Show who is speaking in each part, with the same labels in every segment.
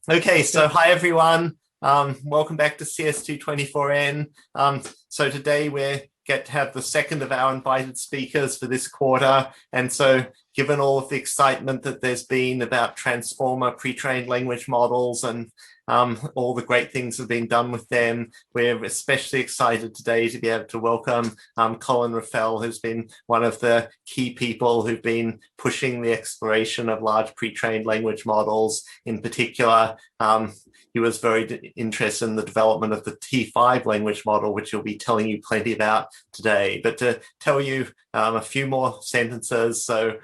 Speaker 1: Okay, so hi everyone. Welcome back to CS224N. So today we get to have the second of our invited speakers for this quarter. And so given all of the excitement that there's been about transformer pre-trained language models and all the great things that have been done with them, we're especially excited today to be able to welcome Colin Raffel, who's been one of the key people who've been pushing the exploration of large pre-trained language models. In particular, he was very interested in the development of the T5 language model, which he'll be telling you plenty about today. But to tell you a few more sentences, so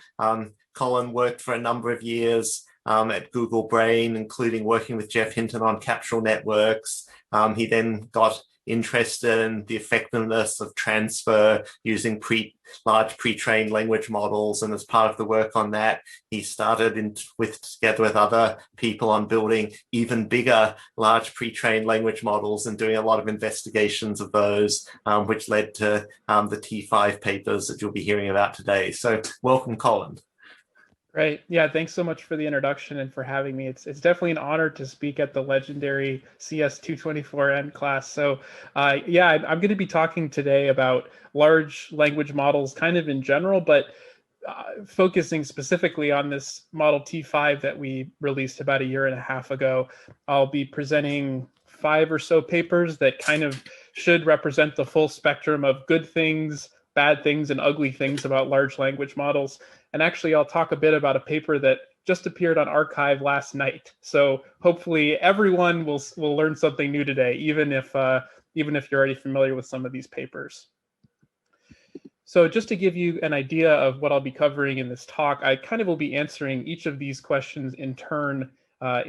Speaker 1: Colin worked for a number of years at Google Brain, including working with Jeff Hinton on capsular networks. He then got interested in the effectiveness of transfer using large pre-trained language models. And as part of the work on that, he started together with other people on building even bigger large pre-trained language models and doing a lot of investigations of those, which led to the T5 papers that you'll be hearing about today. So welcome, Colin.
Speaker 2: Great. Yeah, thanks so much for the introduction and for having me. It's definitely an honor to speak at the legendary CS224N class. So yeah, I'm going to be talking today about large language models kind of in general, but focusing specifically on this model T5 that we released about a year and a half ago. I'll be presenting 5 or so papers that kind of should represent the full spectrum of good things, bad things, and ugly things about large language models. And actually, I'll talk a bit about a paper that just appeared on arXiv last night. So hopefully everyone will learn something new today, even if you're already familiar with some of these papers. So just to give you an idea of what I'll be covering in this talk, I kind of will be answering each of these questions in turn over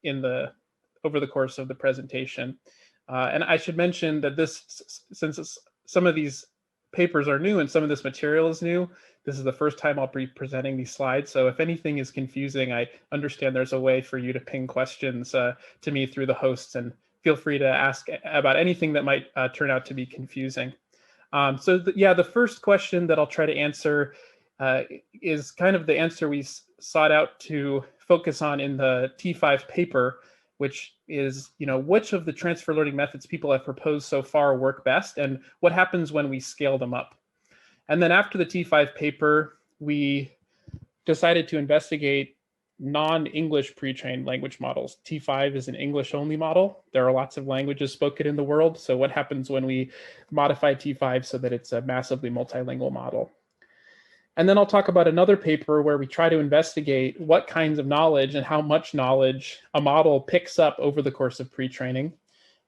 Speaker 2: the course of the presentation. And I should mention that since some of these papers are new and some of this material is new, this is the first time I'll be presenting these slides. So if anything is confusing, I understand there's a way for you to ping questions to me through the hosts, and feel free to ask about anything that might turn out to be confusing. The first question that I'll try to answer is kind of the answer we sought out to focus on in the T5 paper, which is, which of the transfer learning methods people have proposed so far work best, and what happens when we scale them up. And then after the T5 paper, we decided to investigate non-English pre-trained language models. T5 is an English-only model. There are lots of languages spoken in the world. So what happens when we modify T5 so that it's a massively multilingual model? And then I'll talk about another paper where we try to investigate what kinds of knowledge and how much knowledge a model picks up over the course of pre-training.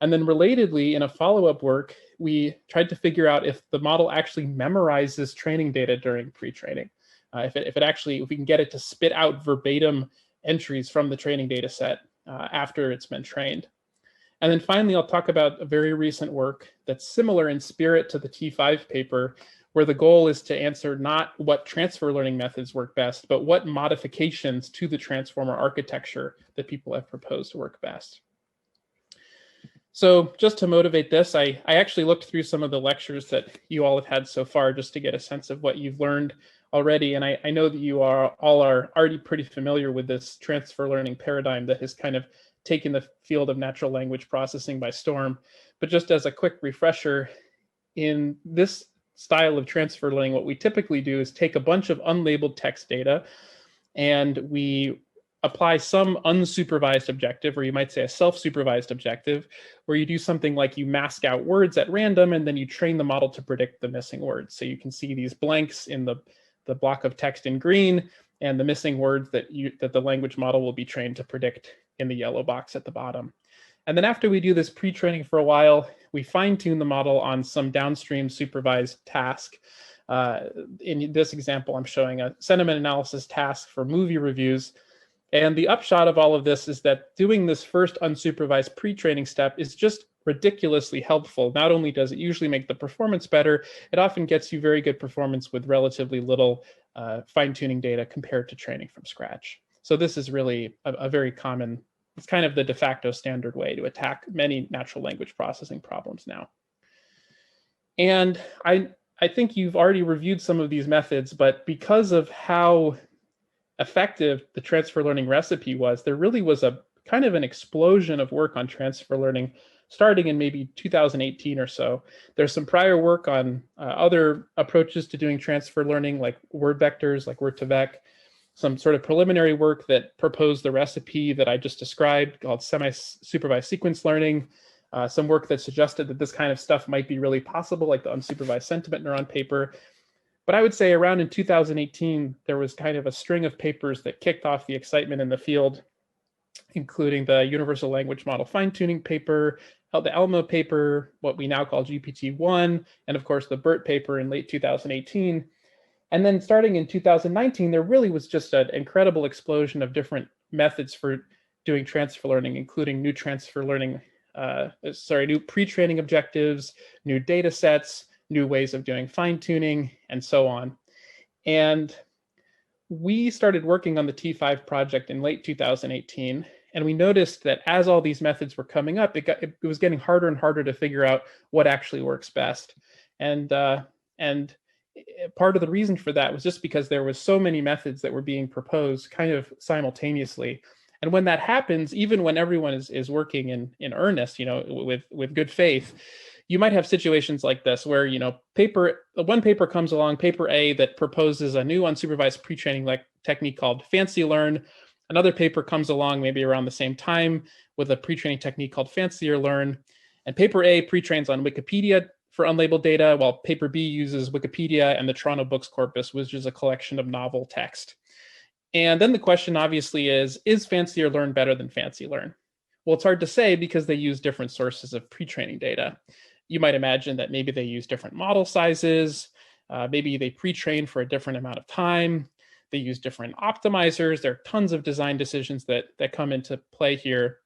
Speaker 2: And then relatedly, in a follow-up work, we tried to figure out if the model actually memorizes training data during pre-training. If we can get it to spit out verbatim entries from the training data set after it's been trained. And then finally, I'll talk about a very recent work that's similar in spirit to the T5 paper, where the goal is to answer not what transfer learning methods work best, but what modifications to the transformer architecture that people have proposed work best. So just to motivate this, I actually looked through some of the lectures that you all have had so far just to get a sense of what you've learned already. And I know that you all are already pretty familiar with this transfer learning paradigm that has kind of taken the field of natural language processing by storm. But just as a quick refresher, in this style of transfer learning, what we typically do is take a bunch of unlabeled text data and we apply some unsupervised objective, or you might say a self-supervised objective, where you do something like you mask out words at random and then you train the model to predict the missing words. So you can see these blanks in the block of text in green and the missing words that the language model will be trained to predict in the yellow box at the bottom. And then after we do this pre-training for a while, we fine-tune the model on some downstream supervised task. In this example, I'm showing a sentiment analysis task for movie reviews. And the upshot of all of this is that doing this first unsupervised pre-training step is just ridiculously helpful. Not only does it usually make the performance better, it often gets you very good performance with relatively little fine-tuning data compared to training from scratch. So this is really a very common, it's kind of the de facto standard way to attack many natural language processing problems now. And I think you've already reviewed some of these methods, but because of how effective the transfer learning recipe was, there really was a kind of an explosion of work on transfer learning starting in maybe 2018 or so. There's some prior work on other approaches to doing transfer learning, like word vectors, like word2vec, some sort of preliminary work that proposed the recipe that I just described called semi-supervised sequence learning, some work that suggested that this kind of stuff might be really possible, like the unsupervised sentiment neuron paper. But I would say around in 2018, there was kind of a string of papers that kicked off the excitement in the field, including the Universal Language Model Fine-Tuning paper, the Elmo paper, what we now call GPT-1, and of course the BERT paper in late 2018. And then starting in 2019, there really was just an incredible explosion of different methods for doing transfer learning, including new transfer learning, new pre-training objectives, new data sets, new ways of doing fine-tuning, and so on. And we started working on the T5 project in late 2018, and we noticed that as all these methods were coming up, it was getting harder and harder to figure out what actually works best. And part of the reason for that was just because there was so many methods that were being proposed kind of simultaneously. And when that happens, even when everyone is working in earnest, with good faith, you might have situations like this where, one paper comes along, paper A, that proposes a new unsupervised pre-training technique called fancy learn. Another paper comes along maybe around the same time with a pre-training technique called fancier learn. And paper A pre-trains on Wikipedia for unlabeled data, while paper B uses Wikipedia and the Toronto Books Corpus, which is a collection of novel text. And then the question obviously is fancier learn better than fancy learn? Well, it's hard to say because they use different sources of pre-training data. You might imagine that maybe they use different model sizes, maybe they pre-train for a different amount of time, they use different optimizers. There are tons of design decisions that come into play here.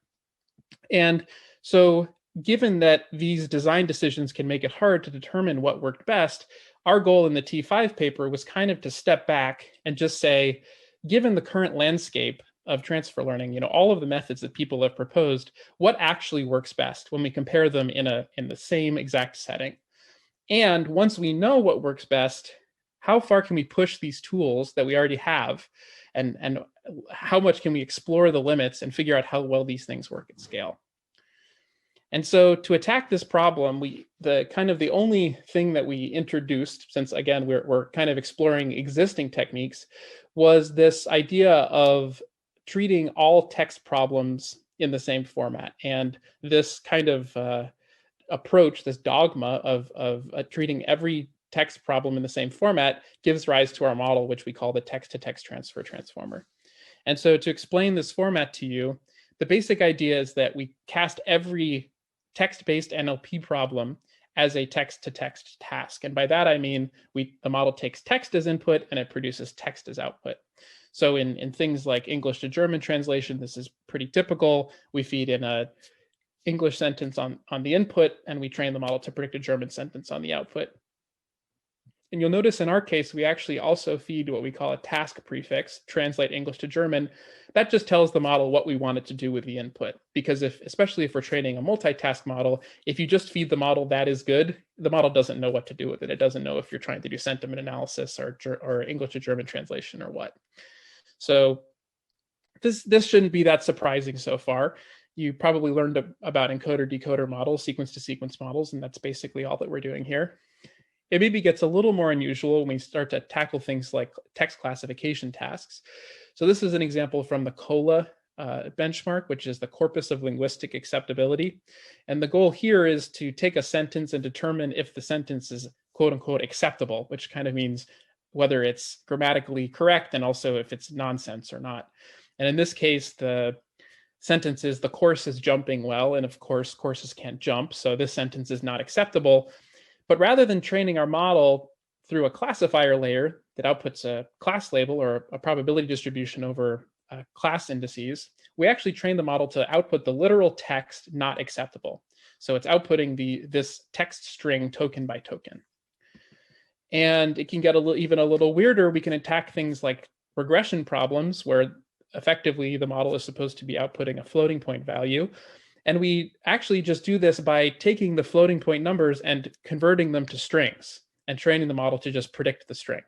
Speaker 2: And so given that these design decisions can make it hard to determine what worked best, our goal in the T5 paper was kind of to step back and just say, given the current landscape of transfer learning, all of the methods that people have proposed, what actually works best when we compare them in the same exact setting? And once we know what works best, how far can we push these tools that we already have? And how much can we explore the limits and figure out how well these things work at scale? And so to attack this problem, the only thing that we introduced, since again, we're kind of exploring existing techniques, was this idea of treating all text problems in the same format. And this kind of approach, this dogma of treating every text problem in the same format gives rise to our model, which we call the text-to-text transfer transformer. And so to explain this format to you, the basic idea is that we cast every text-based NLP problem as a text-to-text task. And by that, I mean, the model takes text as input and it produces text as output. So in things like English to German translation, this is pretty typical. We feed in a English sentence on the input, and we train the model to predict a German sentence on the output. And you'll notice in our case, we actually also feed what we call a task prefix, translate English to German. That just tells the model what we want it to do with the input. Because especially if we're training a multitask model, if you just feed the model that is good, the model doesn't know what to do with it. It doesn't know if you're trying to do sentiment analysis or English to German translation or what. So this shouldn't be that surprising so far. You probably learned about encoder-decoder models, sequence-to-sequence models, and that's basically all that we're doing here. It maybe gets a little more unusual when we start to tackle things like text classification tasks. So this is an example from the COLA benchmark, which is the Corpus of Linguistic Acceptability. And the goal here is to take a sentence and determine if the sentence is quote unquote acceptable, which kind of means whether it's grammatically correct and also if it's nonsense or not. And in this case, the sentence is the course is jumping well, and of course, courses can't jump, so this sentence is not acceptable. But rather than training our model through a classifier layer that outputs a class label or a probability distribution over class indices, we actually train the model to output the literal text not acceptable. So it's outputting this text string token by token. And it can get even a little weirder. We can attack things like regression problems where effectively the model is supposed to be outputting a floating point value. And we actually just do this by taking the floating point numbers and converting them to strings and training the model to just predict the string.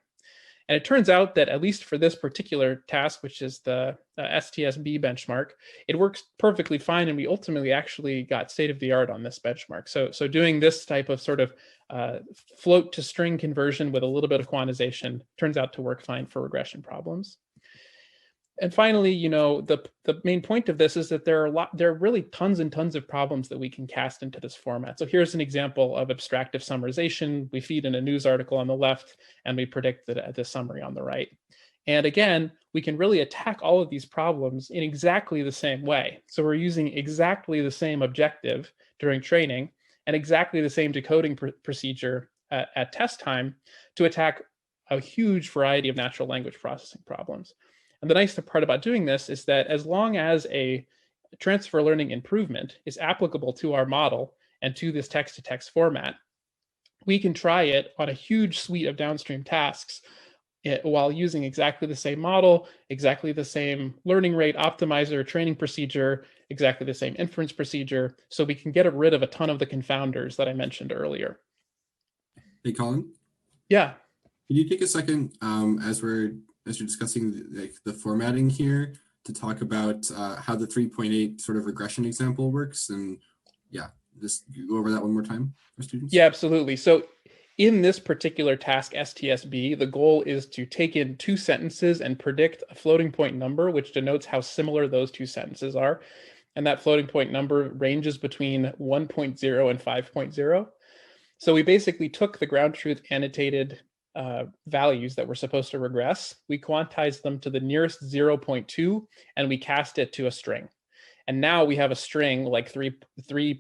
Speaker 2: And it turns out that at least for this particular task, which is the STSB benchmark, it works perfectly fine. And we ultimately actually got state of the art on this benchmark. So doing this type of sort of float to string conversion with a little bit of quantization turns out to work fine for regression problems. And finally, the main point of this is that there are really tons and tons of problems that we can cast into this format. So here's an example of abstractive summarization. We feed in a news article on the left, and we predict the summary on the right. And again, we can really attack all of these problems in exactly the same way. So we're using exactly the same objective during training and exactly the same decoding procedure at test time to attack a huge variety of natural language processing problems. And the nice part about doing this is that as long as a transfer learning improvement is applicable to our model and to this text-to-text format, we can try it on a huge suite of downstream tasks while using exactly the same model, exactly the same learning rate optimizer, training procedure, exactly the same inference procedure, so we can get rid of a ton of the confounders that I mentioned earlier.
Speaker 3: Hey, Colin?
Speaker 2: Yeah.
Speaker 3: Can you take a second as you're discussing the formatting here to talk about how the 3.8 sort of regression example works? And yeah, just go over that one more time for students.
Speaker 2: Yeah, absolutely. So in this particular task, STSB, the goal is to take in two sentences and predict a floating point number, which denotes how similar those two sentences are. And that floating point number ranges between 1.0 and 5.0. So we basically took the ground truth annotated values that we're supposed to regress. We quantized them to the nearest 0.2, and we cast it to a string. And now we have a string like 3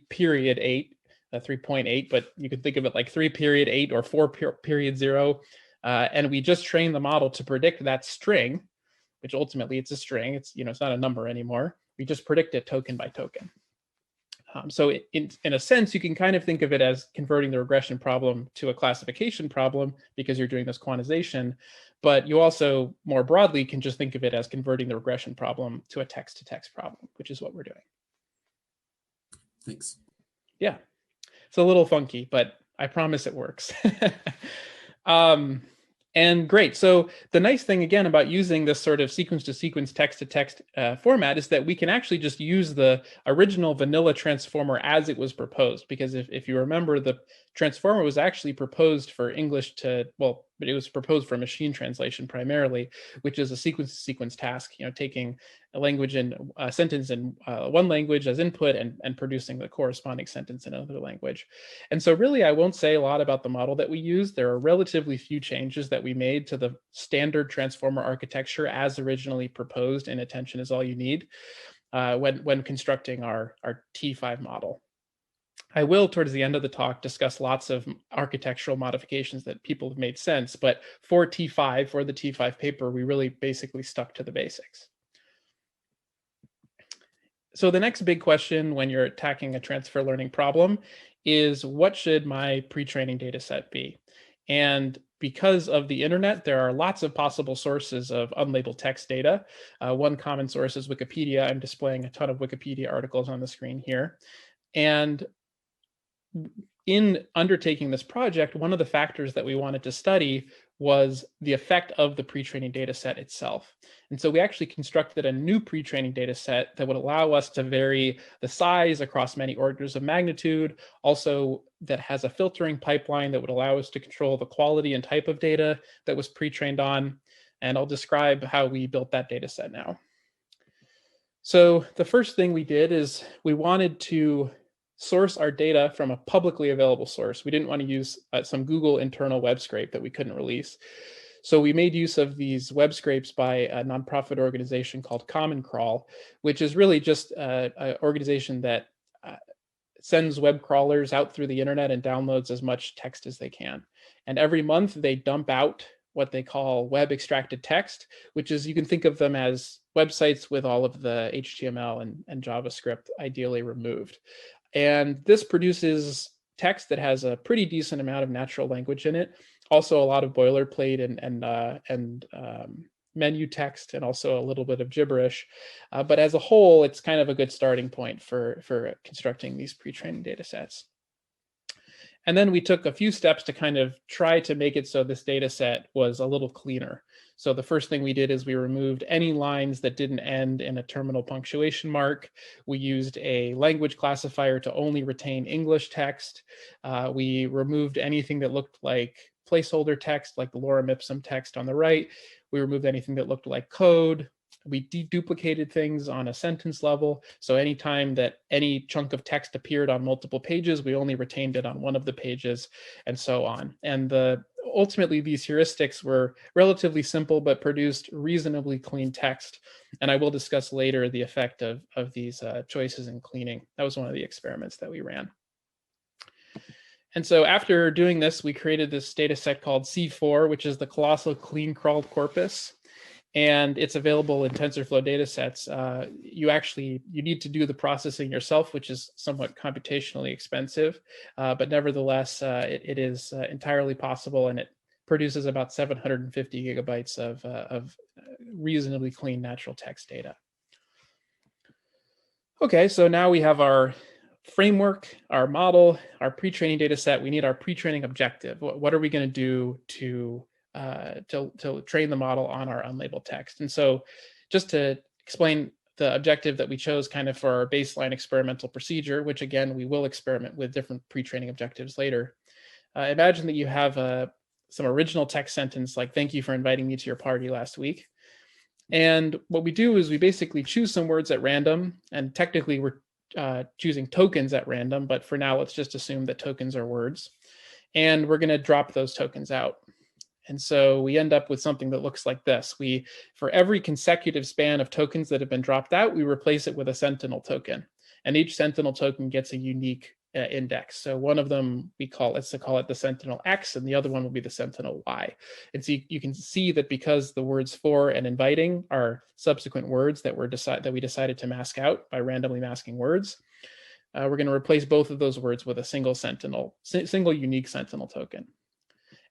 Speaker 2: period 8, 3.8, but you could think of it like 3 period 8 or 4 period 0. And we just trained the model to predict that string, which ultimately it's a string. It's not a number anymore. We just predict it token by token. So in a sense, you can kind of think of it as converting the regression problem to a classification problem because you're doing this quantization, but you also more broadly can just think of it as converting the regression problem to a text-to-text problem, which is what we're doing.
Speaker 3: Thanks.
Speaker 2: Yeah, it's a little funky, but I promise it works. And great. So the nice thing, again, about using this sort of sequence-to-sequence, text-to-text format is that we can actually just use the original vanilla transformer as it was proposed. Because if you remember, the transformer was actually proposed for English but it was proposed for machine translation primarily, which is a sequence-to-sequence task, taking a language and a sentence in one language as input and producing the corresponding sentence in another language. And so really, I won't say a lot about the model that we use. There are relatively few changes that we made to the standard transformer architecture as originally proposed in Attention Is All You Need when constructing our T5 model. I will, towards the end of the talk, discuss lots of architectural modifications that people have made since, but for the T5 paper, we really basically stuck to the basics. So the next big question when you're attacking a transfer learning problem is, what should my pre-training data set be? And because of the internet, there are lots of possible sources of unlabeled text data. One common source is Wikipedia. I'm displaying a ton of Wikipedia articles on the screen here. And in undertaking this project, one of the factors that we wanted to study was the effect of the pre-training data set itself. And so we actually constructed a new pre-training data set that would allow us to vary the size across many orders of magnitude, also that has a filtering pipeline that would allow us to control the quality and type of data that was pre-trained on. And I'll describe how we built that data set now. So the first thing we did is we wanted to source our data from a publicly available source. We didn't want to use some Google internal web scrape that we couldn't release. So we made use of these web scrapes by a nonprofit organization called Common Crawl, which is really just an organization that sends web crawlers out through the internet and downloads as much text as they can. And every month they dump out what they call web extracted text, which is, you can think of them as websites with all of the HTML and JavaScript ideally removed. And this produces text that has a pretty decent amount of natural language in it. Also a lot of boilerplate and menu text, and also a little bit of gibberish. But as a whole, it's kind of a good starting point for constructing these pre-trained data sets. And then we took a few steps to kind of try to make it so this data set was a little cleaner. So the first thing we did is we removed any lines that didn't end in a terminal punctuation mark. We used a language classifier to only retain English text. We removed anything that looked like placeholder text, like the lorem ipsum text on the right. We removed anything that looked like code. We deduplicated things on a sentence level. So anytime that any chunk of text appeared on multiple pages, we only retained it on one of the pages, and so on. And ultimately, these heuristics were relatively simple, but produced reasonably clean text. And I will discuss later the effect of these choices in cleaning. That was one of the experiments that we ran. And so after doing this, we created this data set called C4, which is the Colossal Clean Crawled Corpus. And it's available in TensorFlow datasets. You need to do the processing yourself, which is somewhat computationally expensive, but nevertheless, it is entirely possible, and it produces about 750 gigabytes of reasonably clean natural text data. Okay, so now we have our framework, our model, our pre-training data set. We need our pre-training objective. What are we going to do to train the model on our unlabeled text? And so just to explain the objective that we chose kind of for our baseline experimental procedure, which again, we will experiment with different pre-training objectives later. Imagine that you have some original text sentence like, "Thank you for inviting me to your party last week." And what we do is we basically choose some words at random, and technically we're choosing tokens at random, but for now, let's just assume that tokens are words. And we're going to drop those tokens out. And so we end up with something that looks like this. For every consecutive span of tokens that have been dropped out, we replace it with a sentinel token. And each sentinel token gets a unique index. So one of them let's call it the sentinel X, and the other one will be the sentinel Y. And so you can see that because the words for and inviting are subsequent words that we decided to mask out by randomly masking words, we're going to replace both of those words with a single unique sentinel token.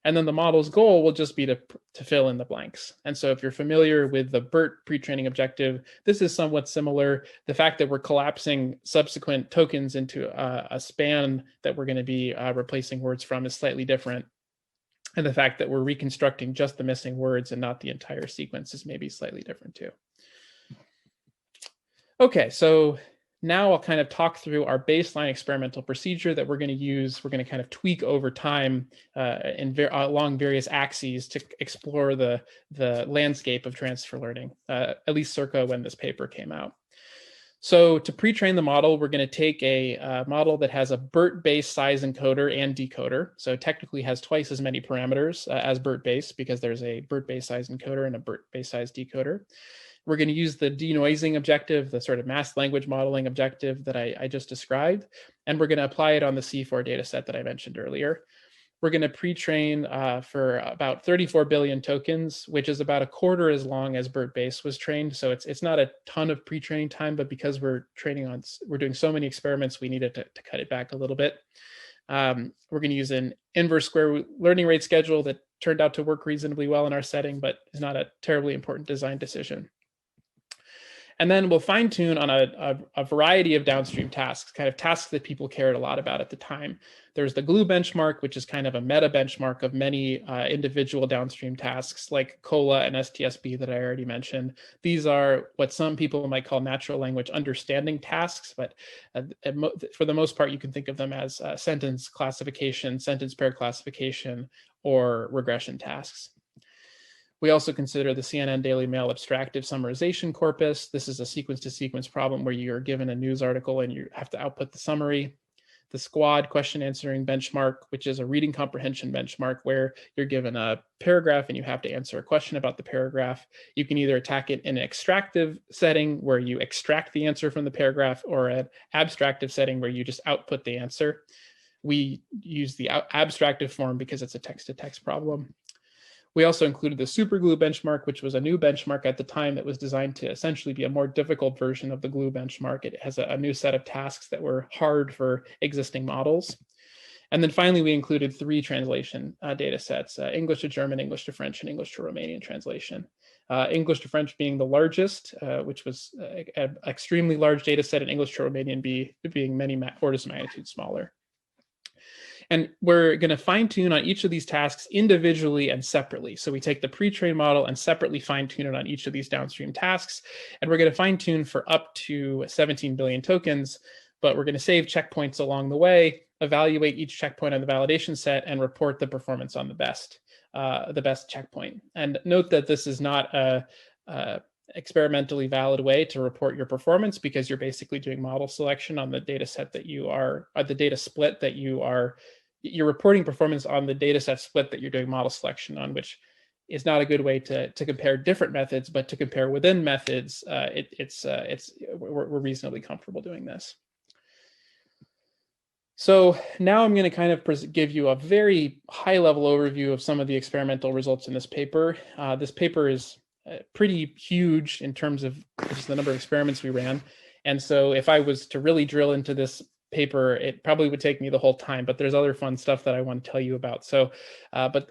Speaker 2: And then the model's goal will just be to fill in the blanks. And so if you're familiar with the BERT pre-training objective, this is somewhat similar. The fact that we're collapsing subsequent tokens into a span that we're going to be replacing words from is slightly different. And the fact that we're reconstructing just the missing words and not the entire sequence is maybe slightly different too. Okay, so now I'll kind of talk through our baseline experimental procedure that we're going to use. We're going to kind of tweak over time along various axes to explore the landscape of transfer learning, at least circa when this paper came out. So to pre-train the model, we're going to take a model that has a BERT-based size encoder and decoder. So it technically has twice as many parameters as BERT-based, because there's a BERT-based size encoder and a BERT-based size decoder. We're going to use the denoising objective, the sort of mass language modeling objective that I just described, and we're going to apply it on the C4 data set that I mentioned earlier. We're going to pre-train for about 34 billion tokens, which is about a quarter as long as BERT-based was trained. So it's not a ton of pre-training time, but because we're doing so many experiments, we needed to cut it back a little bit. We're going to use an inverse square root learning rate schedule that turned out to work reasonably well in our setting, but is not a terribly important design decision. And then we'll fine tune on a variety of downstream tasks, kind of tasks that people cared a lot about at the time. There's the glue benchmark, which is kind of a meta benchmark of many individual downstream tasks like COLA and STSB that I already mentioned. These are what some people might call natural language understanding tasks, but for the most part, you can think of them as sentence classification, sentence pair classification, or regression tasks. We also consider the CNN Daily Mail abstractive summarization corpus. This is a sequence-to-sequence problem where you're given a news article and you have to output the summary. The SQUAD question answering benchmark, which is a reading comprehension benchmark where you're given a paragraph and you have to answer a question about the paragraph. You can either attack it in an extractive setting where you extract the answer from the paragraph, or an abstractive setting where you just output the answer. We use the abstractive form because it's a text-to-text problem. We also included the superglue benchmark, which was a new benchmark at the time that was designed to essentially be a more difficult version of the glue benchmark. It has a new set of tasks that were hard for existing models. And then finally, we included 3 translation data sets, English to German, English to French, and English to Romanian translation. English to French being the largest, which was an extremely large data set, and English to Romanian being many orders of magnitude smaller. And we're going to fine tune on each of these tasks individually and separately. So we take the pre-trained model and separately fine tune it on each of these downstream tasks. And we're going to fine tune for up to 17 billion tokens, but we're going to save checkpoints along the way, evaluate each checkpoint on the validation set, and report the performance on the best checkpoint. And note that this is not a experimentally valid way to report your performance, because you're basically doing model selection on the data set that you are, or the data split that you're reporting performance on the data set split that you're doing model selection on, which is not a good way to compare different methods, but to compare within methods, we're reasonably comfortable doing this. So now I'm going to kind of give you a very high-level overview of some of the experimental results in this paper. This paper is pretty huge in terms of just the number of experiments we ran. And so if I was to really drill into this paper, it probably would take me the whole time, but there's other fun stuff that I want to tell you about. So, but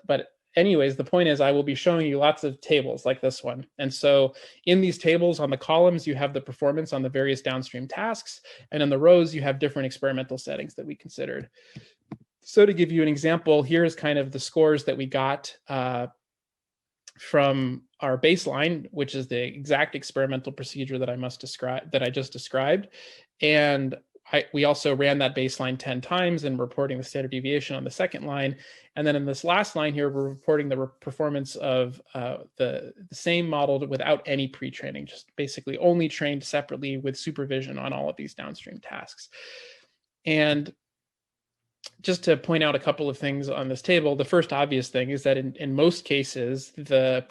Speaker 2: anyways, the point is I will be showing you lots of tables like this one. And so in these tables on the columns, you have the performance on the various downstream tasks. And in the rows, you have different experimental settings that we considered. So to give you an example, here's kind of the scores that we got from our baseline, which is the exact experimental procedure that I just described. And we also ran that baseline 10 times and reporting the standard deviation on the second line. And then in this last line here, we're reporting the performance of the same model without any pre-training, just basically only trained separately with supervision on all of these downstream tasks. And just to point out a couple of things on this table, the first obvious thing is that in most cases, the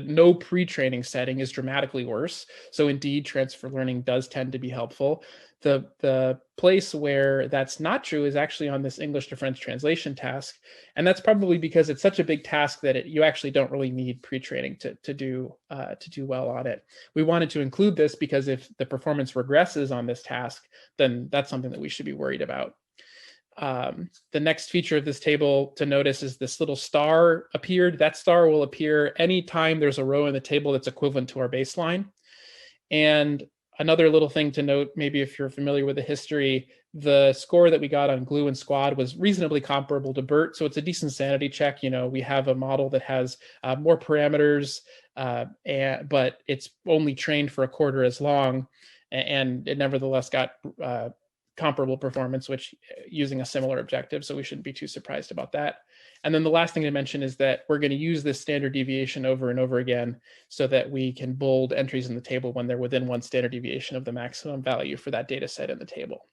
Speaker 2: no pre-training setting is dramatically worse. So indeed, transfer learning does tend to be helpful. The place where that's not true is actually on this English to French translation task. And that's probably because it's such a big task that you actually don't really need pre-training to do well on it. We wanted to include this because if the performance regresses on this task, then that's something that we should be worried about. The next feature of this table to notice is this little star appeared. That star will appear anytime there's a row in the table that's equivalent to our baseline. And another little thing to note, maybe if you're familiar with the history, the score that we got on Glue and Squad was reasonably comparable to BERT. So it's a decent sanity check. You know, we have a model that has more parameters, but it's only trained for a quarter as long. And it nevertheless got comparable performance, which using a similar objective. So we shouldn't be too surprised about that. And then the last thing to mention is that we're going to use this standard deviation over and over again so that we can bold entries in the table when they're within one standard deviation of the maximum value for that data set in the table.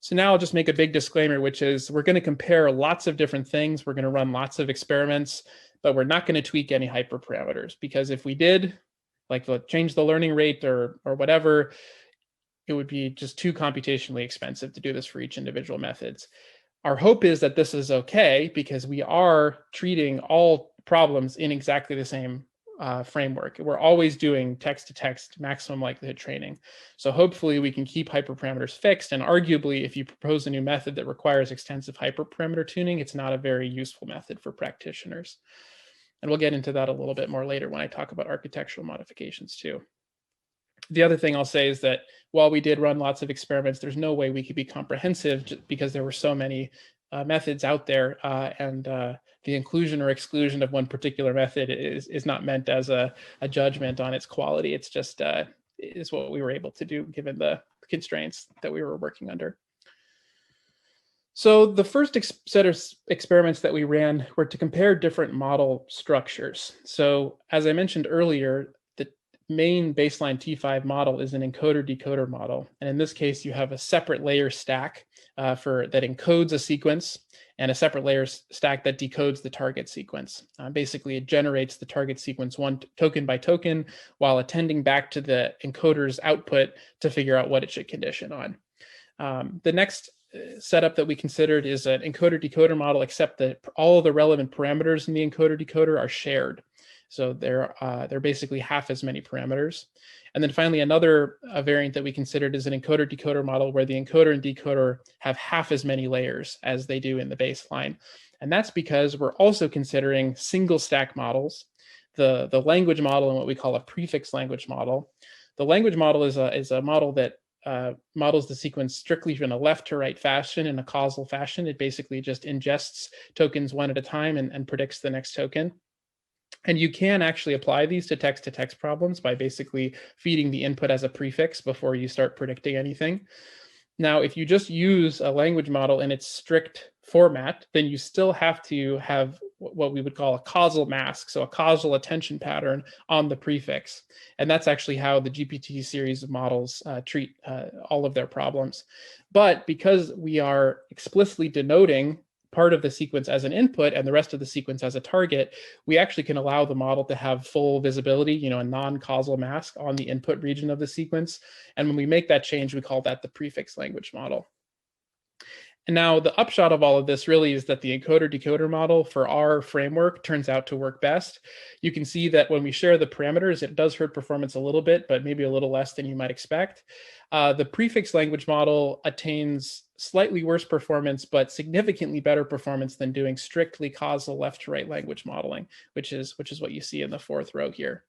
Speaker 2: So now I'll just make a big disclaimer, which is we're going to compare lots of different things. We're going to run lots of experiments, but we're not going to tweak any hyperparameters, because if we did, like change the learning rate or whatever, it would be just too computationally expensive to do this for each individual methods. Our hope is that this is okay, because we are treating all problems in exactly the same framework. We're always doing text-to-text maximum likelihood training. So hopefully we can keep hyperparameters fixed, and arguably if you propose a new method that requires extensive hyperparameter tuning, it's not a very useful method for practitioners. And we'll get into that a little bit more later when I talk about architectural modifications too. The other thing I'll say is that while we did run lots of experiments, there's no way we could be comprehensive just because there were so many methods out there, and the inclusion or exclusion of one particular method is not meant as a judgment on its quality. It's just is what we were able to do given the constraints that we were working under. So the first set of experiments that we ran were to compare different model structures. So as I mentioned earlier, main baseline T5 model is an encoder-decoder model. And in this case, you have a separate layer stack that encodes a sequence, and a separate layer stack that decodes the target sequence. Basically, it generates the target sequence one token by token while attending back to the encoder's output to figure out what it should condition on. The next setup that we considered is an encoder-decoder model, except that all of the relevant parameters in the encoder-decoder are shared. So they're basically half as many parameters. And then finally, another variant that we considered is an encoder-decoder model where the encoder and decoder have half as many layers as they do in the baseline. And that's because we're also considering single stack models, the language model and what we call a prefix language model. The language model is a model that models the sequence strictly in a left to right fashion, in a causal fashion. It basically just ingests tokens one at a time and predicts the next token. And you can actually apply these to text problems by basically feeding the input as a prefix before you start predicting anything. Now, if you just use a language model in its strict format, then you still have to have what we would call a causal mask, so a causal attention pattern on the prefix. And that's actually how the GPT series of models treat all of their problems. But because we are explicitly denoting part of the sequence as an input and the rest of the sequence as a target, we actually can allow the model to have full visibility, a non-causal mask on the input region of the sequence. And when we make that change, we call that the prefix language model. And now the upshot of all of this really is that the encoder-decoder model for our framework turns out to work best. You can see that when we share the parameters, it does hurt performance a little bit, but maybe a little less than you might expect. The prefix language model attains slightly worse performance, but significantly better performance than doing strictly causal left to right language modeling, which is what you see in the fourth row here.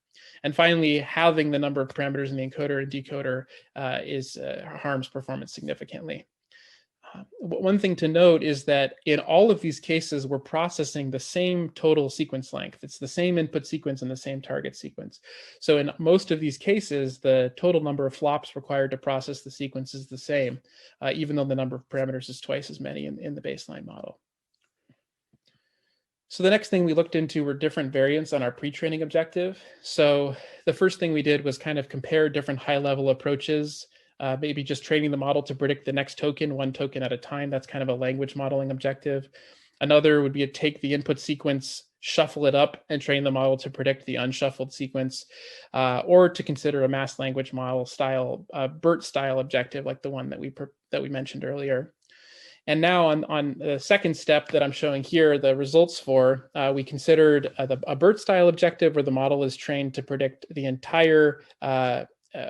Speaker 2: And finally, halving the number of parameters in the encoder and decoder harms performance significantly. One thing to note is that in all of these cases, we're processing the same total sequence length. It's the same input sequence and the same target sequence. So in most of these cases, the total number of flops required to process the sequence is the same, even though the number of parameters is twice as many in the baseline model. So the next thing we looked into were different variants on our pre-training objective. So the first thing we did was kind of compare different high-level approaches, maybe just training the model to predict the next token, one token at a time. That's kind of a language modeling objective. Another would be to take the input sequence, shuffle it up, and train the model to predict the unshuffled sequence, or to consider a mass language model style, BERT style objective, like the one that we mentioned earlier. And now on the second step that I'm showing here, the results for, we considered a BERT style objective where the model is trained to predict the entire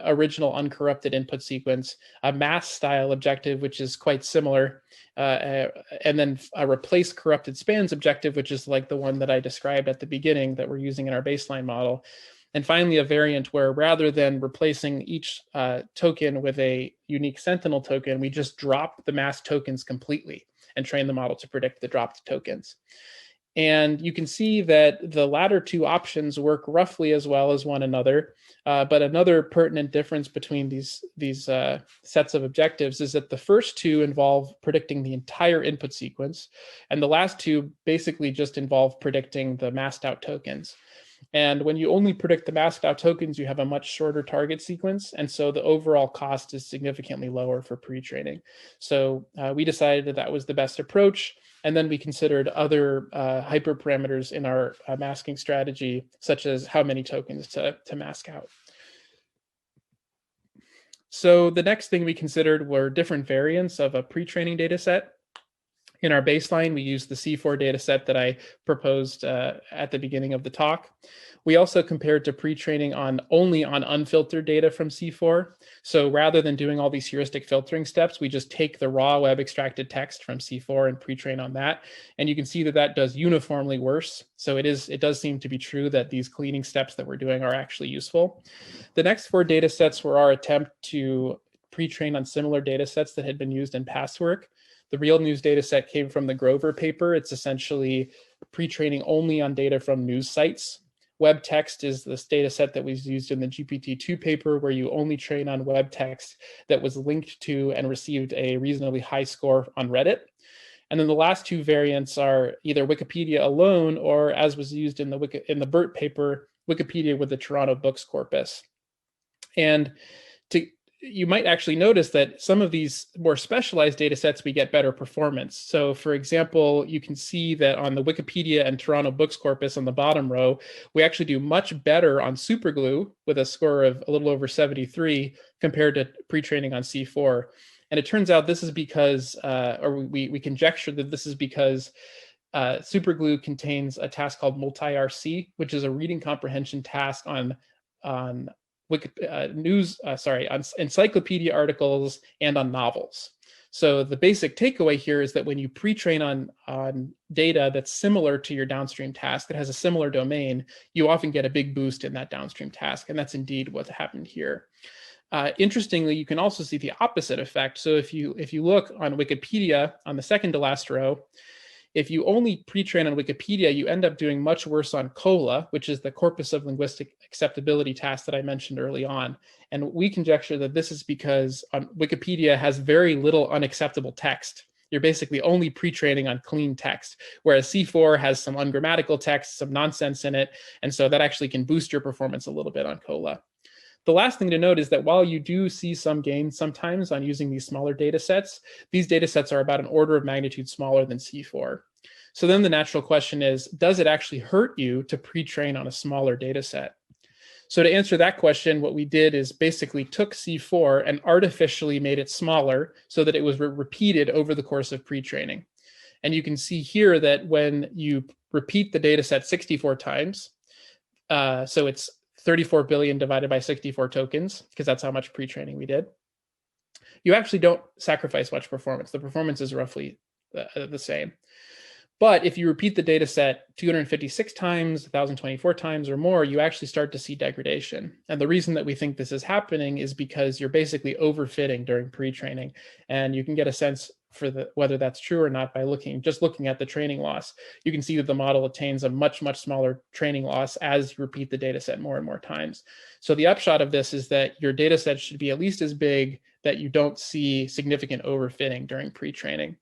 Speaker 2: original uncorrupted input sequence, a mass style objective, which is quite similar, and then a replace corrupted spans objective, which is like the one that I described at the beginning that we're using in our baseline model. And finally, a variant where rather than replacing each token with a unique sentinel token, we just drop the mass tokens completely and train the model to predict the dropped tokens. And you can see that the latter two options work roughly as well as one another. But another pertinent difference between these sets of objectives is that the first two involve predicting the entire input sequence, and the last two basically just involve predicting the masked out tokens. And when you only predict the masked out tokens, you have a much shorter target sequence. And so the overall cost is significantly lower for pre-training. So we decided that was the best approach. And then we considered other hyperparameters in our masking strategy, such as how many tokens to mask out. So the next thing we considered were different variants of a pre-training data set. In our baseline, we used the C4 data set that I proposed at the beginning of the talk. We also compared to pre-training only on unfiltered data from C4. So rather than doing all these heuristic filtering steps, we just take the raw web extracted text from C4 and pre-train on that. And you can see that that does uniformly worse. So it does seem to be true that these cleaning steps that we're doing are actually useful. The next 4 data sets were our attempt to pre-train on similar data sets that had been used in past work. The real news data set came from the Grover paper. It's essentially pre-training only on data from news sites. Web text is this data set that was used in the GPT-2 paper, where you only train on web text that was linked to and received a reasonably high score on Reddit. And then the last 2 variants are either Wikipedia alone, or as was used in the BERT paper, Wikipedia with the Toronto Books corpus. And you might actually notice that some of these more specialized data sets, we get better performance. So for example, you can see that on the Wikipedia and Toronto Books corpus on the bottom row, we actually do much better on superglue with a score of a little over 73 compared to pre-training on C4. And it turns out this is because, we conjecture that this is because superglue contains a task called multi-RC, which is a reading comprehension task on encyclopedia articles and on novels. So the basic takeaway here is that when you pre-train on data that's similar to your downstream task, that has a similar domain, you often get a big boost in that downstream task. And that's indeed what happened here. Interestingly, you can also see the opposite effect. So if you look on Wikipedia on the second to last row, if you only pre-train on Wikipedia, you end up doing much worse on COLA, which is the corpus of linguistic acceptability task that I mentioned early on. And we conjecture that this is because Wikipedia has very little unacceptable text. You're basically only pre-training on clean text, whereas C4 has some ungrammatical text, some nonsense in it. And so that actually can boost your performance a little bit on COLA. The last thing to note is that while you do see some gains sometimes on using these smaller data sets, these data sets are about an order of magnitude smaller than C4. So then the natural question is, does it actually hurt you to pre-train on a smaller data set? So to answer that question, what we did is basically took C4 and artificially made it smaller so that it was repeated over the course of pre-training. And you can see here that when you repeat the data set 64 times, so it's 34 billion divided by 64 tokens, because that's how much pre-training we did, you actually don't sacrifice much performance. The performance is roughly the same. But if you repeat the data set 256 times, 1024 times or more, you actually start to see degradation. And the reason that we think this is happening is because you're basically overfitting during pre-training. And you can get a sense for whether that's true or not by just looking at the training loss. You can see that the model attains a much, much smaller training loss as you repeat the data set more and more times. So the upshot of this is that your data set should be at least as big that you don't see significant overfitting during pre-training.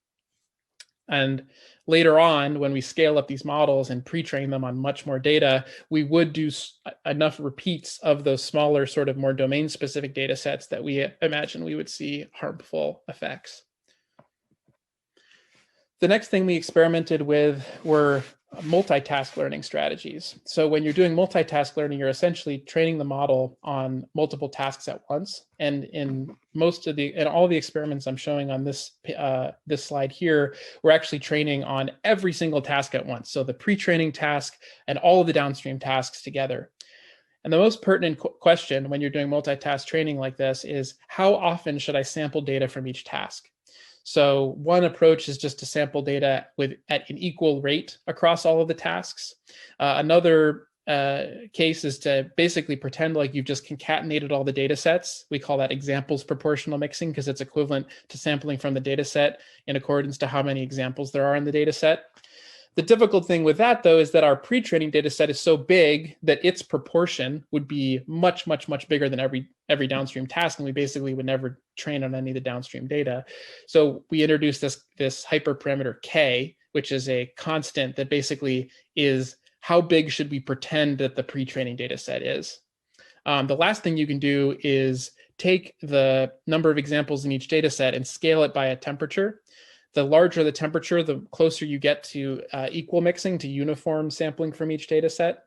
Speaker 2: And later on, when we scale up these models and pre-train them on much more data, we would do enough repeats of those smaller, sort of more domain-specific data sets that we imagine we would see harmful effects. The next thing we experimented with were multitask learning strategies. So when you're doing multitask learning, you're essentially training the model on multiple tasks at once. And in all the experiments I'm showing on this slide here, we're actually training on every single task at once. So the pre-training task and all of the downstream tasks together. And the most pertinent question when you're doing multitask training like this is, how often should I sample data from each task? So one approach is just to sample data at an equal rate across all of the tasks. Another case is to basically pretend like you've just concatenated all the data sets. We call that examples proportional mixing because it's equivalent to sampling from the data set in accordance to how many examples there are in the data set. The difficult thing with that, though, is that our pre-training data set is so big that its proportion would be much, much, much bigger than every downstream task, and we basically would never train on any of the downstream data. So we introduced this hyperparameter K, which is a constant that basically is how big should we pretend that the pre-training data set is. The last thing you can do is take the number of examples in each data set and scale it by a temperature. The larger the temperature, the closer you get to equal mixing, to uniform sampling from each data set.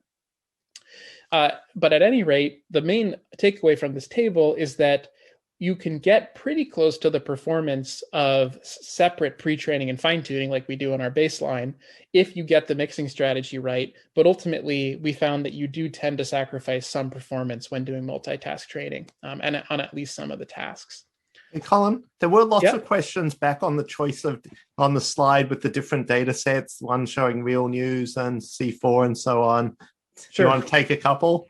Speaker 2: But at any rate, the main takeaway from this table is that you can get pretty close to the performance of separate pre-training and fine-tuning like we do on our baseline if you get the mixing strategy right. But ultimately, we found that you do tend to sacrifice some performance when doing multitask training and on at least some of the tasks.
Speaker 1: And Colin, there were lots of questions back on the choice on the slide with the different data sets, one showing real news and C4 and so on. Sure. Do you want to take a couple?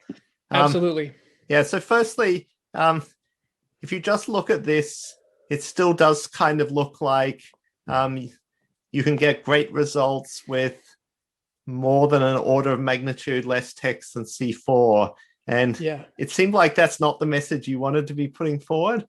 Speaker 2: Absolutely.
Speaker 1: Yeah, so firstly, if you just look at this, it still does kind of look like you can get great results with more than an order of magnitude less text than C4. And it seemed like that's not the message you wanted to be putting forward.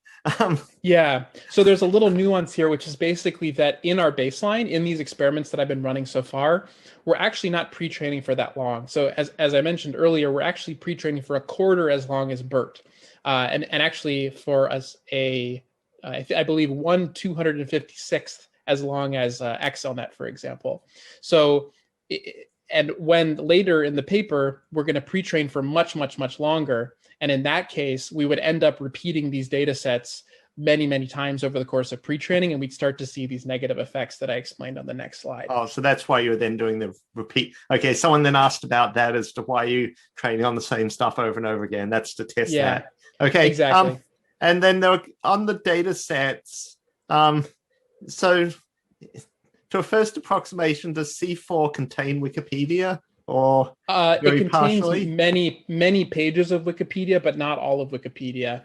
Speaker 2: Yeah. So there's a little nuance here, which is basically that in our baseline, in these experiments that I've been running so far, we're actually not pre-training for that long. So as I mentioned earlier, we're actually pre-training for a quarter as long as BERT. And actually for us I believe 1/256th as long as XLNet, for example. So and when later in the paper, we're going to pre-train for much, much, much longer. And in that case, we would end up repeating these data sets many, many times over the course of pre-training, and we'd start to see these negative effects that I explained on the next slide.
Speaker 1: Oh, so that's why you were then doing the repeat. Okay, someone then asked about that as to why you training on the same stuff over and over again. That's to test that. Okay,
Speaker 2: exactly.
Speaker 1: And then there were, on the data sets, so to a first approximation, does C4 contain Wikipedia? or
Speaker 2: It
Speaker 1: very
Speaker 2: contains
Speaker 1: partially?
Speaker 2: many pages of Wikipedia, but not all of Wikipedia.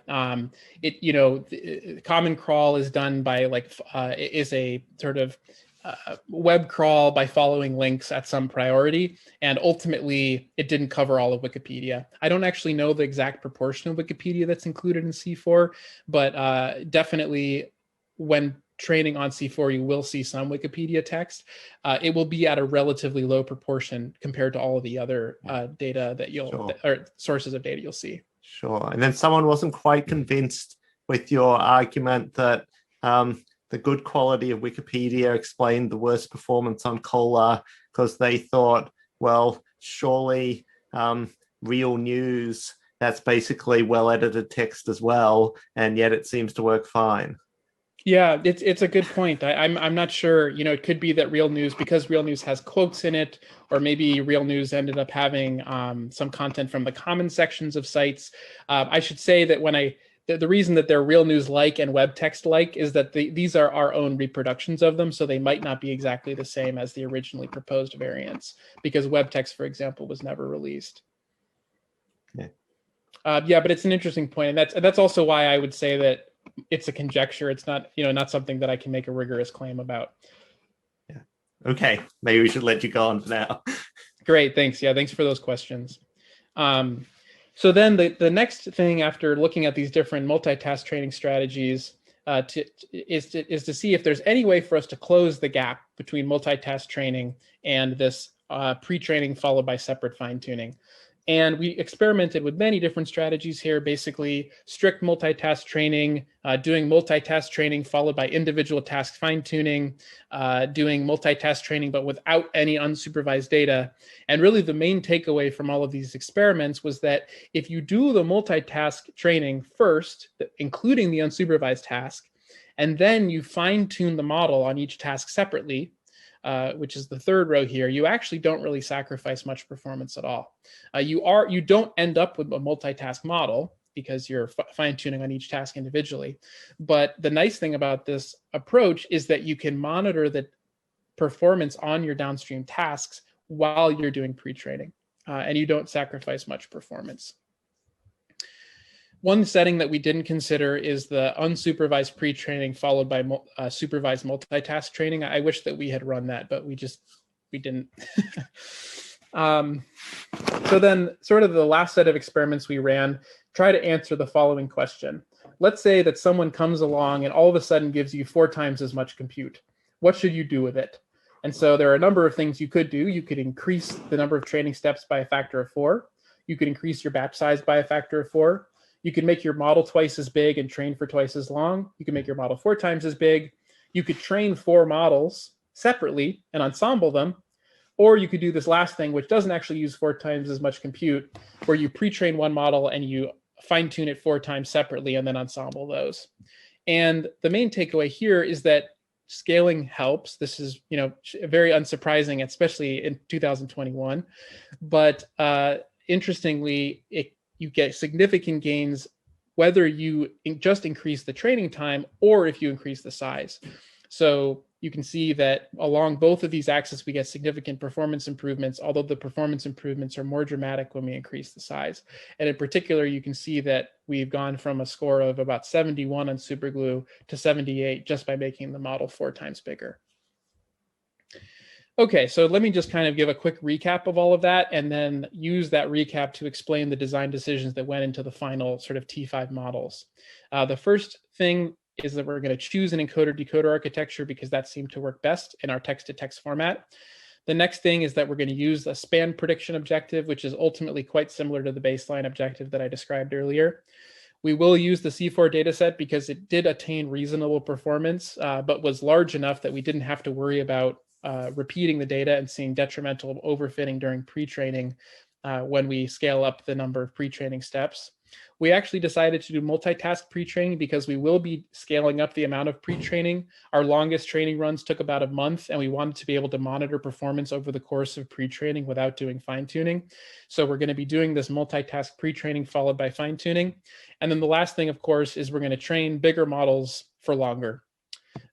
Speaker 2: Common Crawl is done by is a sort of web crawl by following links at some priority, and ultimately it didn't cover all of Wikipedia. I don't actually know the exact proportion of Wikipedia that's included in C4, but definitely when training on C4, you will see some Wikipedia text. It will be at a relatively low proportion compared to all of the other data that or sources of data you'll see.
Speaker 1: Sure. And then someone wasn't quite convinced with your argument that the good quality of Wikipedia explained the worst performance on Cola, because they thought, well, surely real news, that's basically well-edited text as well, and yet it seems to work fine.
Speaker 2: Yeah, it's a good point. I'm not sure. It could be that Real News, because Real News has quotes in it, or maybe Real News ended up having some content from the common sections of sites. I should say that the reason that they're Real News like and web text like is that these are our own reproductions of them, so they might not be exactly the same as the originally proposed variants, because web text, for example, was never released.
Speaker 1: Yeah.
Speaker 2: But it's an interesting point, and that's also why I would say that it's a conjecture. It's not, not something that I can make a rigorous claim about.
Speaker 1: Yeah. Okay. Maybe we should let you go on for now.
Speaker 2: Great. Thanks. Yeah. Thanks for those questions. So then the next thing after looking at these different multitask training strategies is to see if there's any way for us to close the gap between multitask training and this pre-training followed by separate fine-tuning. And we experimented with many different strategies here, basically strict multitask training, doing multitask training followed by individual task fine-tuning, doing multitask training but without any unsupervised data. And really the main takeaway from all of these experiments was that if you do the multitask training first, including the unsupervised task, and then you fine-tune the model on each task separately, which is the third row here, you actually don't really sacrifice much performance at all. You don't end up with a multitask model because you're fine-tuning on each task individually. But the nice thing about this approach is that you can monitor the performance on your downstream tasks while you're doing pre-training, and you don't sacrifice much performance. One setting that we didn't consider is the unsupervised pre-training followed by supervised multitask training. I wish that we had run that, but we didn't. So then sort of the last set of experiments we ran try to answer the following question. Let's say that someone comes along and all of a sudden gives you 4 times as much compute. What should you do with it? And so there are a number of things you could do. You could increase the number of training steps by a factor of 4. You could increase your batch size by a factor of 4. You can make your model twice as big and train for twice as long. You can make your model 4 times as big. You could train 4 models separately and ensemble them. Or you could do this last thing, which doesn't actually use 4 times as much compute, where you pre-train one model and you fine-tune it 4 times separately and then ensemble those. And the main takeaway here is that scaling helps. This is, very unsurprising, especially in 2021. But interestingly, you get significant gains whether you just increase the training time or if you increase the size. So you can see that along both of these axes, we get significant performance improvements, although the performance improvements are more dramatic when we increase the size. And in particular, you can see that we've gone from a score of about 71 on superglue to 78 just by making the model 4 times bigger. Okay, so let me just kind of give a quick recap of all of that and then use that recap to explain the design decisions that went into the final sort of T5 models. The first thing is that we're going to choose an encoder-decoder architecture because that seemed to work best in our text-to-text format. The next thing is that we're going to use a span prediction objective, which is ultimately quite similar to the baseline objective that I described earlier. We will use the C4 dataset because it did attain reasonable performance, but was large enough that we didn't have to worry about repeating the data and seeing detrimental overfitting during pre-training when we scale up the number of pre-training steps. We actually decided to do multitask pre-training because we will be scaling up the amount of pre-training. Our longest training runs took about a month, and we wanted to be able to monitor performance over the course of pre-training without doing fine-tuning. So we're going to be doing this multitask pre-training followed by fine-tuning. And then the last thing, of course, is we're going to train bigger models for longer.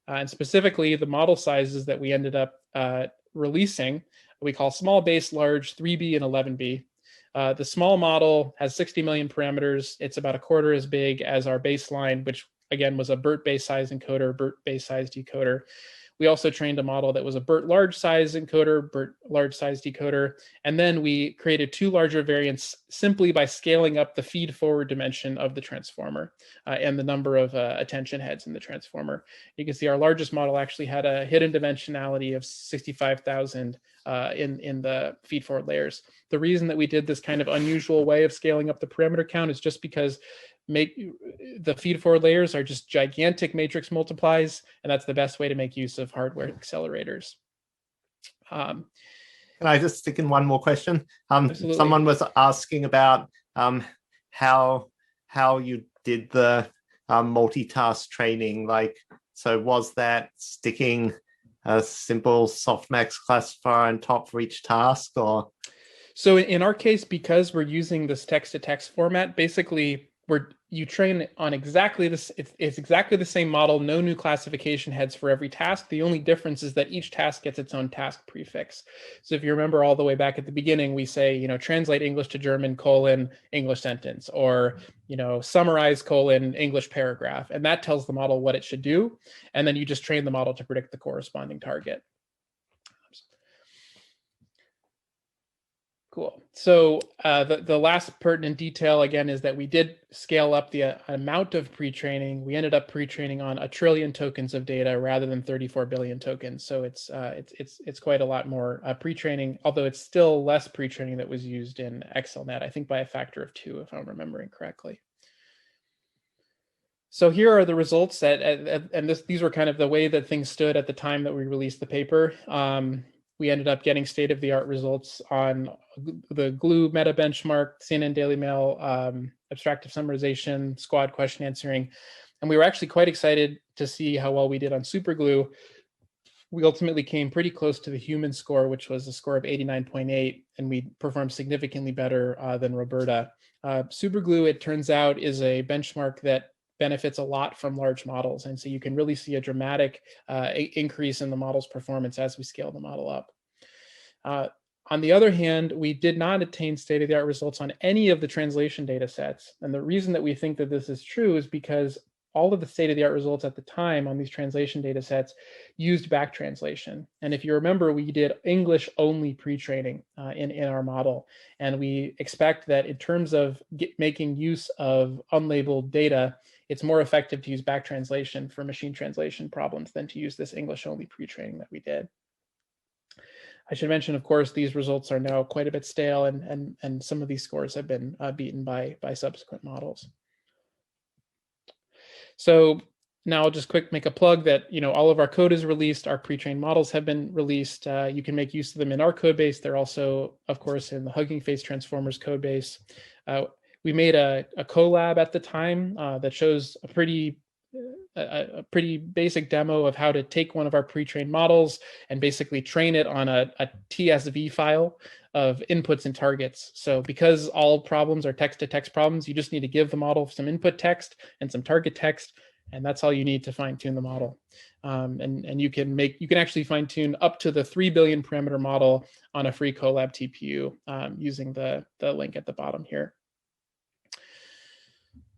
Speaker 2: And specifically, the model sizes that we ended up releasing we call small, base, large, 3B, and 11B. The small model has 60 million parameters. It's about a quarter as big as our baseline, which again was a BERT base size encoder, BERT base size decoder. We also trained a model that was a BERT large size encoder, BERT large size decoder, and then we created 2 larger variants simply by scaling up the feed forward dimension of the transformer and the number of attention heads in the transformer. You can see our largest model actually had a hidden dimensionality of 65,000 in the feed forward layers. The reason that we did this kind of unusual way of scaling up the parameter count is just because the feed forward layers are just gigantic matrix multiplies, and that's the best way to make use of hardware accelerators.
Speaker 1: Can I just stick in one more question?
Speaker 2: Absolutely.
Speaker 1: Someone was asking about how you did the multitask training. Like, so was that sticking a simple softmax classifier on top for each task, or?
Speaker 2: So in our case, because we're using this text-to-text format, basically you train on exactly this. It's exactly the same model, no new classification heads for every task. The only difference is that each task gets its own task prefix. So if you remember all the way back at the beginning, we say, translate English to German, English sentence, or, summarize, English paragraph. And that tells the model what it should do. And then you just train the model to predict the corresponding target. Cool. So the last pertinent detail, again, is that we did scale up the amount of pre-training. We ended up pre-training on 1 trillion tokens of data rather than 34 billion tokens. So it's quite a lot more pre-training, although it's still less pre-training that was used in XLNet, I think by a factor of 2, if I'm remembering correctly. So here are the results and these were kind of the way that things stood at the time that we released the paper. We ended up getting state-of-the-art results on the GLUE meta benchmark, CNN Daily Mail, abstractive summarization, squad question answering. And we were actually quite excited to see how well we did on SuperGLUE. We ultimately came pretty close to the human score, which was a score of 89.8, and we performed significantly better than Roberta. SuperGLUE, it turns out, is a benchmark that benefits a lot from large models. And so you can really see a dramatic increase in the model's performance as we scale the model up. On the other hand, we did not attain state-of-the-art results on any of the translation data sets. And the reason that we think that this is true is because all of the state-of-the-art results at the time on these translation data sets used back translation. And if you remember, we did English-only pre-training in our model. And we expect that in terms of making use of unlabeled data, it's more effective to use back translation for machine translation problems than to use this English-only pre-training that we did. I should mention, of course, these results are now quite a bit stale, and some of these scores have been beaten by subsequent models. So now I'll just make a plug that all of our code is released. Our pre-trained models have been released. You can make use of them in our code base. They're also, of course, in the Hugging Face Transformers code base. We made a collab at the time that shows a pretty basic demo of how to take one of our pre-trained models and basically train it on a TSV file of inputs and targets. So because all problems are text-to-text problems, you just need to give the model some input text and some target text, and that's all you need to fine-tune the model. And you can actually fine-tune up to the 3 billion parameter model on a free Colab TPU using the link at the bottom here.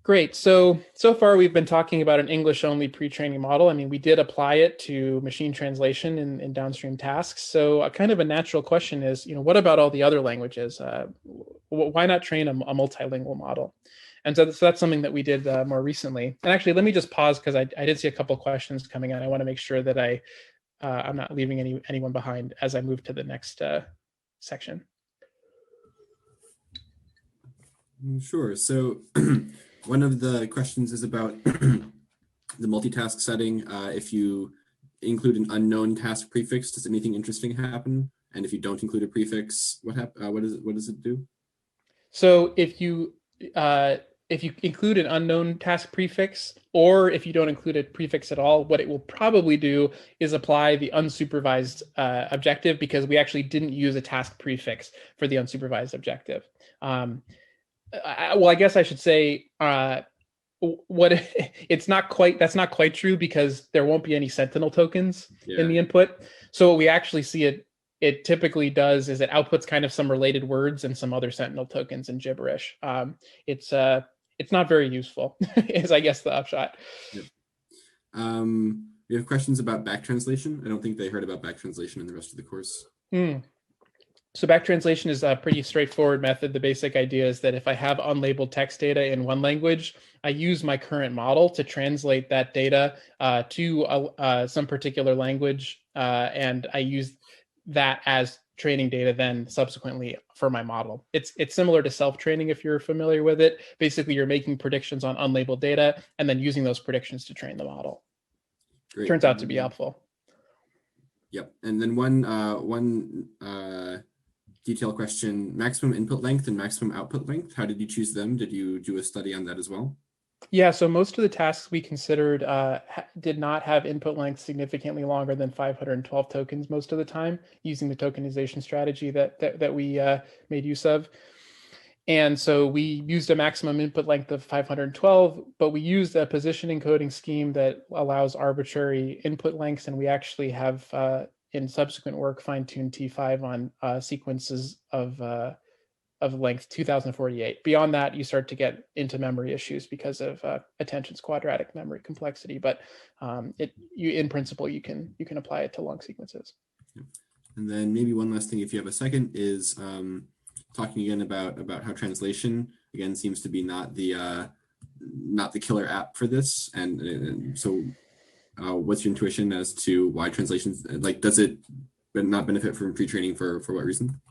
Speaker 2: Great. So far we've been talking about an English-only pre-training model. I mean, we did apply it to machine translation in downstream tasks. So a kind of a natural question is, what about all the other languages? Why not train a multilingual model? And so that's something that we did more recently. And actually, let me just pause because I did see a couple of questions coming in. I want to make sure that I'm not leaving anyone behind as I move to the next section.
Speaker 3: Sure. So one of the questions is about the multitask setting. If you include an unknown task prefix, does anything interesting happen? And if you don't include a prefix, what does it do?
Speaker 2: So if you include an unknown task prefix, or if you don't include a prefix at all, what it will probably do is apply the unsupervised objective, because we actually didn't use a task prefix for the unsupervised objective. Well, I guess I should say that's not quite true, because there won't be any sentinel tokens in the input. So what we actually see it it typically does is it outputs kind of some related words and some other sentinel tokens and gibberish. It's not very useful, is I guess the upshot.
Speaker 3: Yep. We have questions about back translation. I don't think they heard about back translation in the rest of the course.
Speaker 2: So back translation is a pretty straightforward method. The basic idea is that if I have unlabeled text data in one language, I use my current model to translate that data to some particular language, and I use that as training data then subsequently for my model. It's similar to self-training if you're familiar with it. Basically, you're making predictions on unlabeled data and then using those predictions to train the model.
Speaker 3: Great.
Speaker 2: Turns out to be helpful.
Speaker 3: Yep. And then one detail question: maximum input length and maximum output length. How did you choose them? Did you do a study on that as well?
Speaker 2: Yeah, so most of the tasks we considered did not have input length significantly longer than 512 tokens most of the time, using the tokenization strategy that we made use of. And so we used a maximum input length of 512, but we used a position encoding scheme that allows arbitrary input lengths, and we actually have in subsequent work fine-tuned T5 on sequences of length 2048. Beyond that, you start to get into memory issues because of attention's quadratic memory complexity. But in principle, you can apply it to long sequences.
Speaker 3: And then maybe one last thing, if you have a second, is talking again about how translation again seems to be not the killer app for this. And so, what's your intuition as to why translations, like, does it not benefit from pre-training for what reason?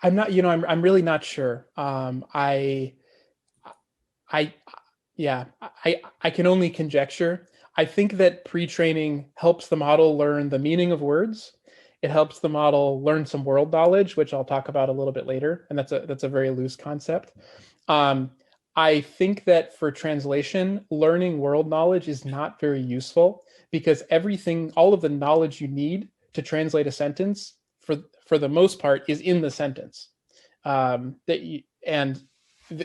Speaker 2: I'm not, I'm really not sure. I can only conjecture. I think that pre-training helps the model learn the meaning of words. It helps the model learn some world knowledge, which I'll talk about a little bit later. And that's a very loose concept. I think that for translation, learning world knowledge is not very useful because all of the knowledge you need to translate a sentence for the most part is in the sentence.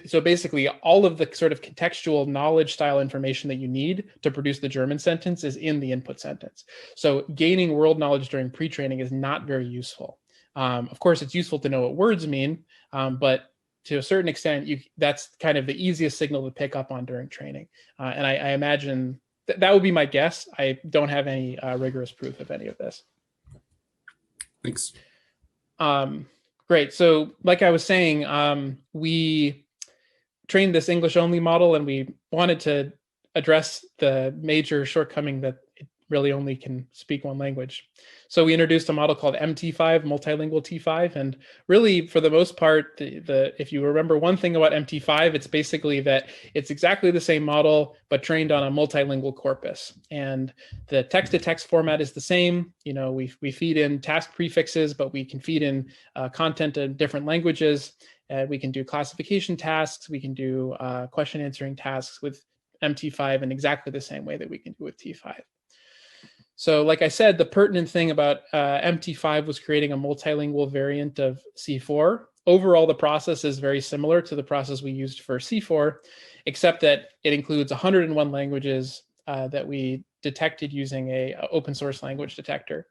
Speaker 2: So basically all of the sort of contextual knowledge style information that you need to produce the German sentence is in the input sentence. So gaining world knowledge during pre-training is not very useful. Of course, it's useful to know what words mean, but to a certain extent, that's kind of the easiest signal to pick up on during training. And I imagine that would be my guess. I don't have any rigorous proof of any of this.
Speaker 3: Thanks.
Speaker 2: Great. So like I was saying, we trained this English only model and we wanted to address the major shortcoming that it really only can speak one language. So we introduced a model called MT5, Multilingual T5. And really, for the most part, if you remember one thing about MT5, it's basically that it's exactly the same model, but trained on a multilingual corpus. And the text-to-text format is the same. We feed in task prefixes, but we can feed in content in different languages. We can do classification tasks. We can do question answering tasks with MT5 in exactly the same way that we can do with T5. So like I said, the pertinent thing about MT5 was creating a multilingual variant of C4. Overall, the process is very similar to the process we used for C4, except that it includes 101 languages that we detected using a open source language detector.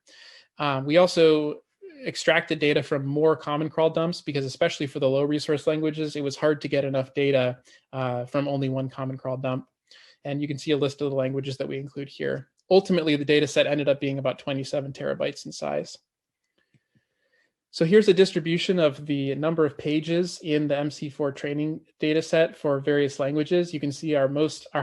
Speaker 2: We also extracted data from more common crawl dumps because especially for the low resource languages, it was hard to get enough data from only one common crawl dump. And you can see a list of the languages that we include here. Ultimately, the data set ended up being about 27 terabytes in size. So here's a distribution of the number of pages in the MC4 training data set for various languages. You can see our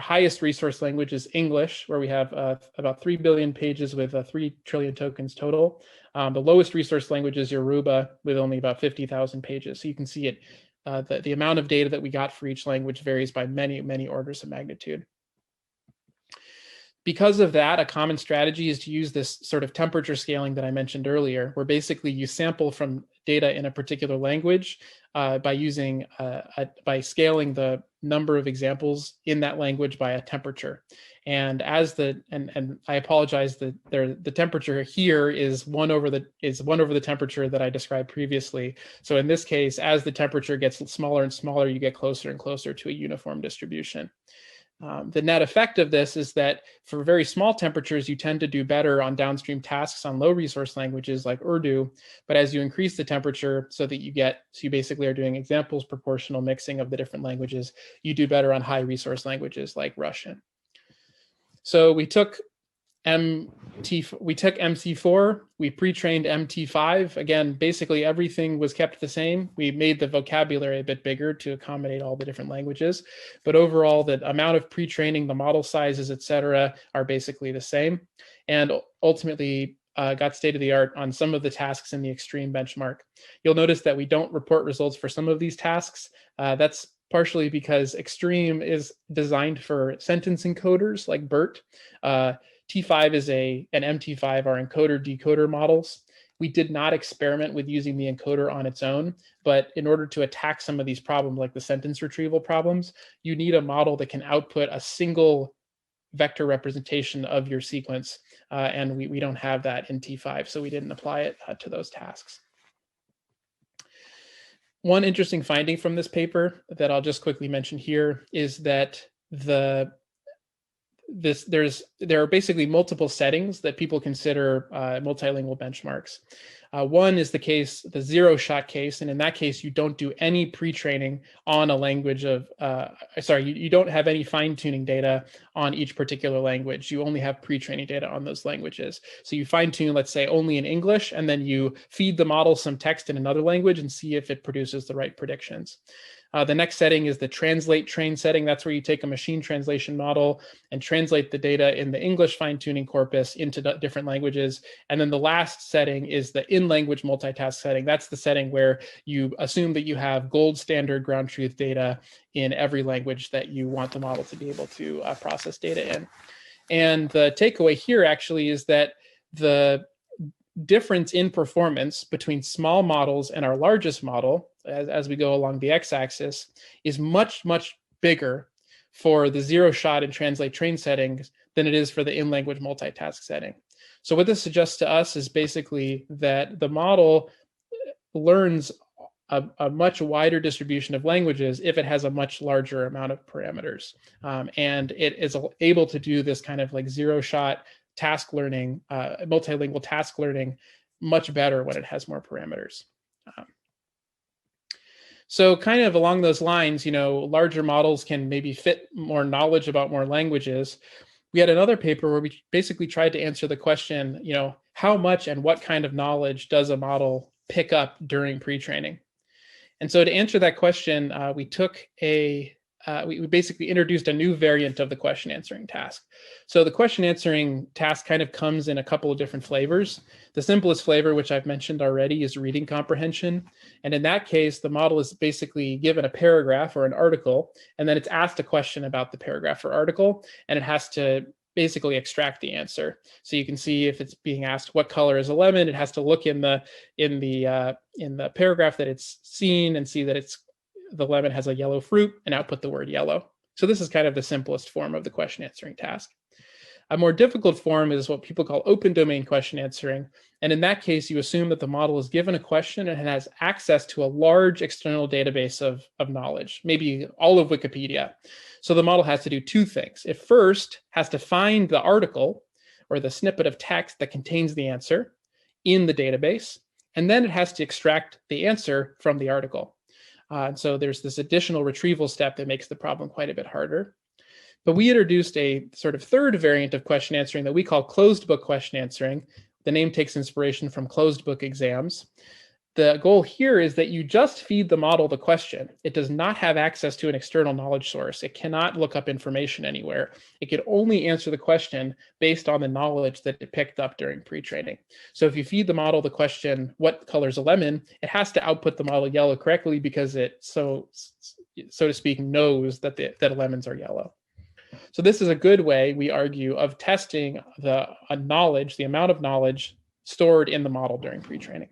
Speaker 2: highest resource language is English, where we have about 3 billion pages with 3 trillion tokens total. The lowest resource language is Yoruba with only about 50,000 pages. So you can see it. The amount of data that we got for each language varies by many, many orders of magnitude. Because of that, a common strategy is to use this sort of temperature scaling that I mentioned earlier, where basically you sample from data in a particular language by scaling the number of examples in that language by a temperature. And and I apologize that the temperature here is one over the temperature that I described previously. So in this case, as the temperature gets smaller and smaller, you get closer and closer to a uniform distribution. The net effect of this is that for very small temperatures, you tend to do better on downstream tasks on low resource languages like Urdu. But as you increase the temperature so you basically are doing examples proportional mixing of the different languages, you do better on high resource languages like Russian. So we took MC4, we pre-trained MT5. Again, basically everything was kept the same. We made the vocabulary a bit bigger to accommodate all the different languages. But overall, the amount of pre-training, the model sizes, et cetera, are basically the same. And ultimately got state-of-the-art on some of the tasks in the extreme benchmark. You'll notice that we don't report results for some of these tasks. That's partially because extreme is designed for sentence encoders like BERT. T5 is an MT5 are encoder decoder models. We did not experiment with using the encoder on its own, but in order to attack some of these problems like the sentence retrieval problems, you need a model that can output a single vector representation of your sequence. And we don't have that in T5, so we didn't apply it to those tasks. One interesting finding from this paper that I'll just quickly mention here is that there are basically multiple settings that people consider multilingual benchmarks. One is the zero-shot case, and in that case, you don't do any pre-training on a language you don't have any fine-tuning data on each particular language. You only have pre-training data on those languages. So you fine-tune, let's say, only in English, and then you feed the model some text in another language and see if it produces the right predictions. The next setting is the translate train setting. That's where you take a machine translation model and translate the data in the English fine-tuning corpus into different languages. And then the last setting is the in-language multitask setting. That's the setting where you assume that you have gold standard ground truth data in every language that you want the model to be able to process data in. And the takeaway here actually is that the difference in performance between small models and our largest model, as we go along the x-axis, is much, much bigger for the zero-shot and translate train settings than it is for the in-language multitask setting. So what this suggests to us is basically that the model learns a much wider distribution of languages if it has a much larger amount of parameters. And it is able to do this kind of like zero-shot task learning, multilingual task learning, much better when it has more parameters. So kind of along those lines, larger models can maybe fit more knowledge about more languages. We had another paper where we basically tried to answer the question, how much and what kind of knowledge does a model pick up during pre-training? And so to answer that question, we took we basically introduced a new variant of the question answering task. So the question answering task kind of comes in a couple of different flavors. The simplest flavor, which I've mentioned already, is reading comprehension. And in that case, the model is basically given a paragraph or an article, and then it's asked a question about the paragraph or article, and it has to basically extract the answer. So you can see if it's being asked what color is a lemon, it has to look in the paragraph that it's seen and see that the lemon has a yellow fruit and output the word yellow. So this is kind of the simplest form of the question answering task. A more difficult form is what people call open domain question answering. And in that case, you assume that the model is given a question and it has access to a large external database of knowledge, maybe all of Wikipedia. So the model has to do two things. It first has to find the article or the snippet of text that contains the answer in the database, and then it has to extract the answer from the article. So there's this additional retrieval step that makes the problem quite a bit harder. But we introduced a sort of third variant of question answering that we call closed book question answering. The name takes inspiration from closed book exams. The goal here is that you just feed the model the question. It does not have access to an external knowledge source. It cannot look up information anywhere. It can only answer the question based on the knowledge that it picked up during pre-training. So if you feed the model the question, what color is a lemon, it has to output the model yellow correctly because it, so to speak, knows that lemons are yellow. So this is a good way, we argue, of testing the amount of knowledge stored in the model during pre-training.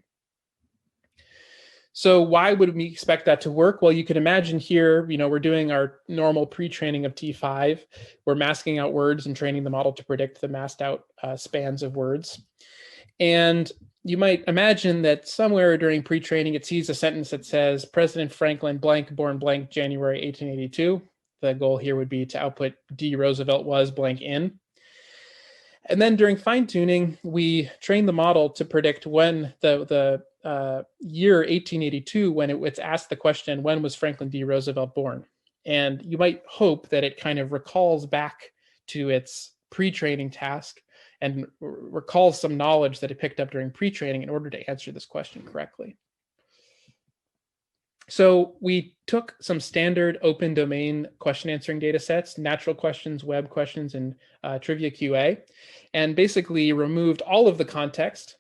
Speaker 2: So why would we expect that to work? Well, you can imagine here, we're doing our normal pre-training of T5. We're masking out words and training the model to predict the masked out spans of words. And you might imagine that somewhere during pre-training, it sees a sentence that says, President Franklin blank, born blank, January 1882. the goal here would be to output D Roosevelt was blank in. And then during fine tuning, we trained the model to predict when the year 1882, when it's asked the question, when was Franklin D. Roosevelt born? And you might hope that it kind of recalls back to its pre-training task and recalls some knowledge that it picked up during pre-training in order to answer this question correctly. So we took some standard open domain question answering data sets, natural questions, web questions, and trivia QA, and basically removed all of the context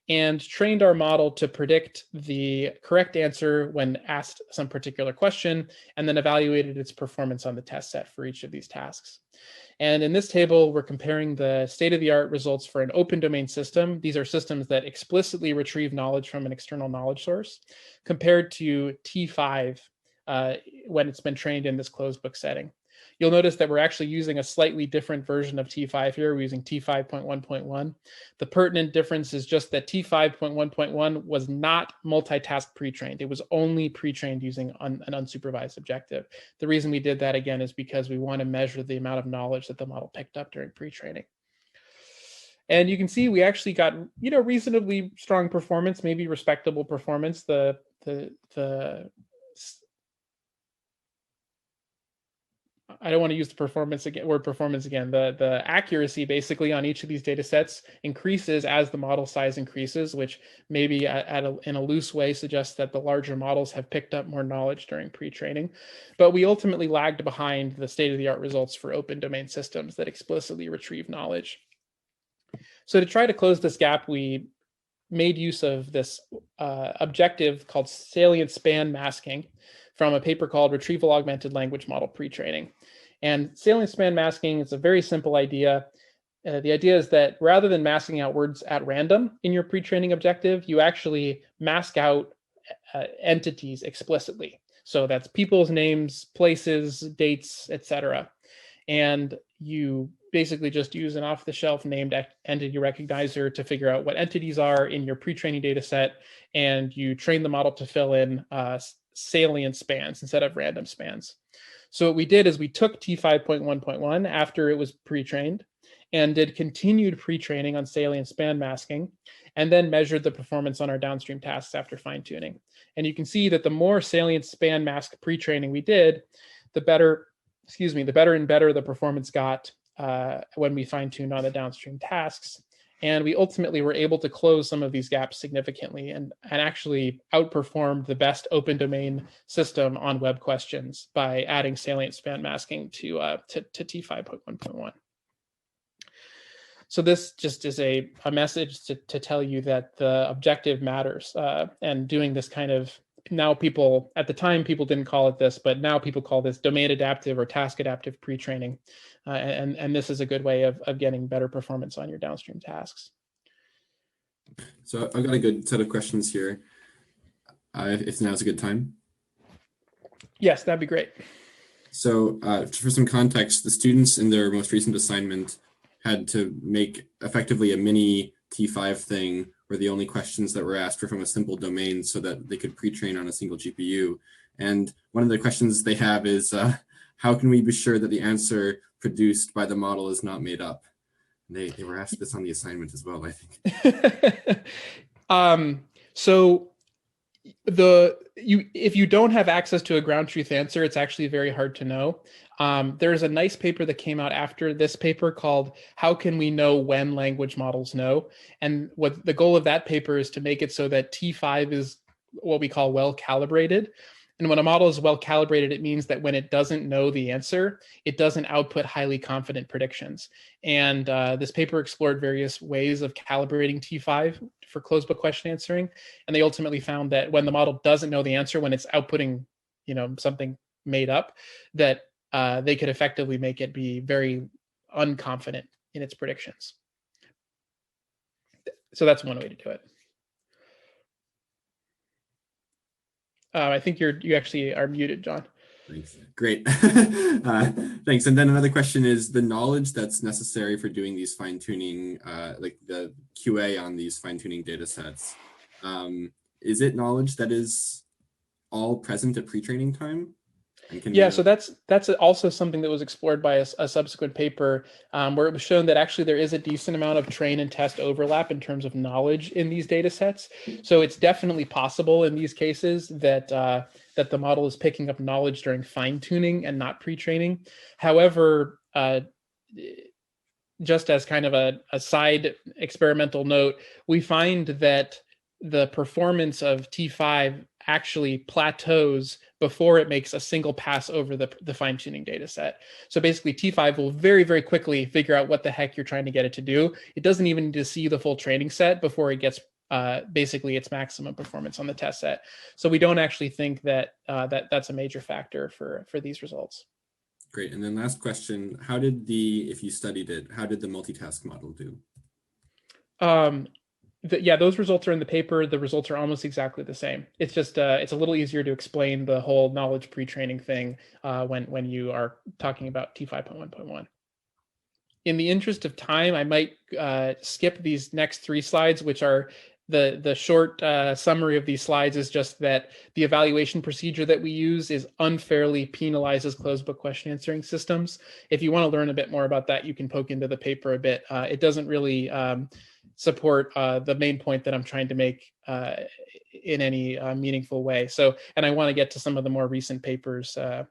Speaker 2: and trained our model to predict the correct answer when asked some particular question, and then evaluated its performance on the test set for each of these tasks. And in this table, we're comparing the state-of-the-art results for an open domain system. These are systems that explicitly retrieve knowledge from an external knowledge source, compared to T5 when it's been trained in this closed book setting. You'll notice that we're actually using a slightly different version of T5 here. We're using T5.1.1. The pertinent difference is just that T5.1.1 was not multitask pre-trained. It was only pre-trained using an unsupervised objective. The reason we did that, again, is because we want to measure the amount of knowledge that the model picked up during pre-training. And you can see we actually got, reasonably strong performance, maybe respectable performance. I don't want to use the word performance again. The accuracy basically on each of these data sets increases as the model size increases, which maybe in a loose way suggests that the larger models have picked up more knowledge during pre-training. But we ultimately lagged behind the state-of-the-art results for open domain systems that explicitly retrieve knowledge. So to try to close this gap, we made use of this objective called Salient span masking from a paper called Retrieval Augmented Language Model Pre-training. And salient span masking is a very simple idea. The idea is that rather than masking out words at random in your pre-training objective, you actually mask out entities explicitly. So that's people's names, places, dates, etc. And you basically just use an off-the-shelf named entity recognizer to figure out what entities are in your pre-training data set, and you train the model to fill in salient spans instead of random spans. So what we did is we took T5.1.1 after it was pre-trained and did continued pre-training on salient span masking, and then measured the performance on our downstream tasks after fine-tuning. And you can see that the more salient span mask pre-training we did, the better and better the performance got when we fine-tuned on the downstream tasks. And we ultimately were able to close some of these gaps significantly and actually outperformed the best open domain system on web questions by adding salient span masking to T5.1.1. So this just is a message to tell you that the objective matters, and doing this kind of, now people, at the time people didn't call it this, but now people call this domain adaptive or task adaptive pre-training. And this is a good way of getting better performance on your downstream tasks.
Speaker 3: So I've got a good set of questions here. If now's a good time.
Speaker 2: Yes, that'd be great.
Speaker 3: So for some context, the students in their most recent assignment had to make effectively a mini T5 thing where the only questions that were asked were from a simple domain so that they could pre-train on a single GPU. And one of the questions they have is, how can we be sure that the answer produced by the model is not made up? They were asked this on the assignment as well, I think.
Speaker 2: So if you don't have access to a ground truth answer, it's actually very hard to know. There's a nice paper that came out after this paper called "How Can We Know When Language Models Know?" And what the goal of that paper is to make it so that T5 is what we call well calibrated. And when a model is well calibrated, it means that when it doesn't know the answer, it doesn't output highly confident predictions. And this paper explored various ways of calibrating T5 for closed book question answering. And they ultimately found that when the model doesn't know the answer, when it's outputting, something made up, that they could effectively make it be very unconfident in its predictions. So that's one way to do it. I think you actually are muted, John.
Speaker 3: Thanks. Great. Thanks. And then another question is the knowledge that's necessary for doing these fine-tuning, like the QA on these fine-tuning data sets. Is it knowledge that is all present at pre-training time? And can
Speaker 2: Yeah,
Speaker 3: you,
Speaker 2: so that's also something that was explored by a subsequent paper, where it was shown that actually there is a decent amount of train and test overlap in terms of knowledge in these data sets. So it's definitely possible in these cases that that the model is picking up knowledge during fine tuning and not pre-training. However, just as kind of a side experimental note, we find that the performance of T5 actually plateaus before it makes a single pass over the fine-tuning data set. So basically T5 will very, very quickly figure out what the heck you're trying to get it to do. It doesn't even need to see the full training set before it gets basically its maximum performance on the test set. So we don't actually think that that's a major factor for these results.
Speaker 3: great. And then last question, how did if you studied it, how did the multitask model do?
Speaker 2: Yeah, those results are in the paper. The results are almost exactly the same. It's just it's a little easier to explain the whole knowledge pre-training thing when you are talking about T5.1.1. In the interest of time, I might skip these next 3 slides, which are the short summary of these slides is just that the evaluation procedure that we use is unfairly penalizes closed book question answering systems. If you want to learn a bit more about that, you can poke into the paper a bit. It doesn't really support the main point that I'm trying to make in any meaningful way. So, and I want to get to some of the more recent papers and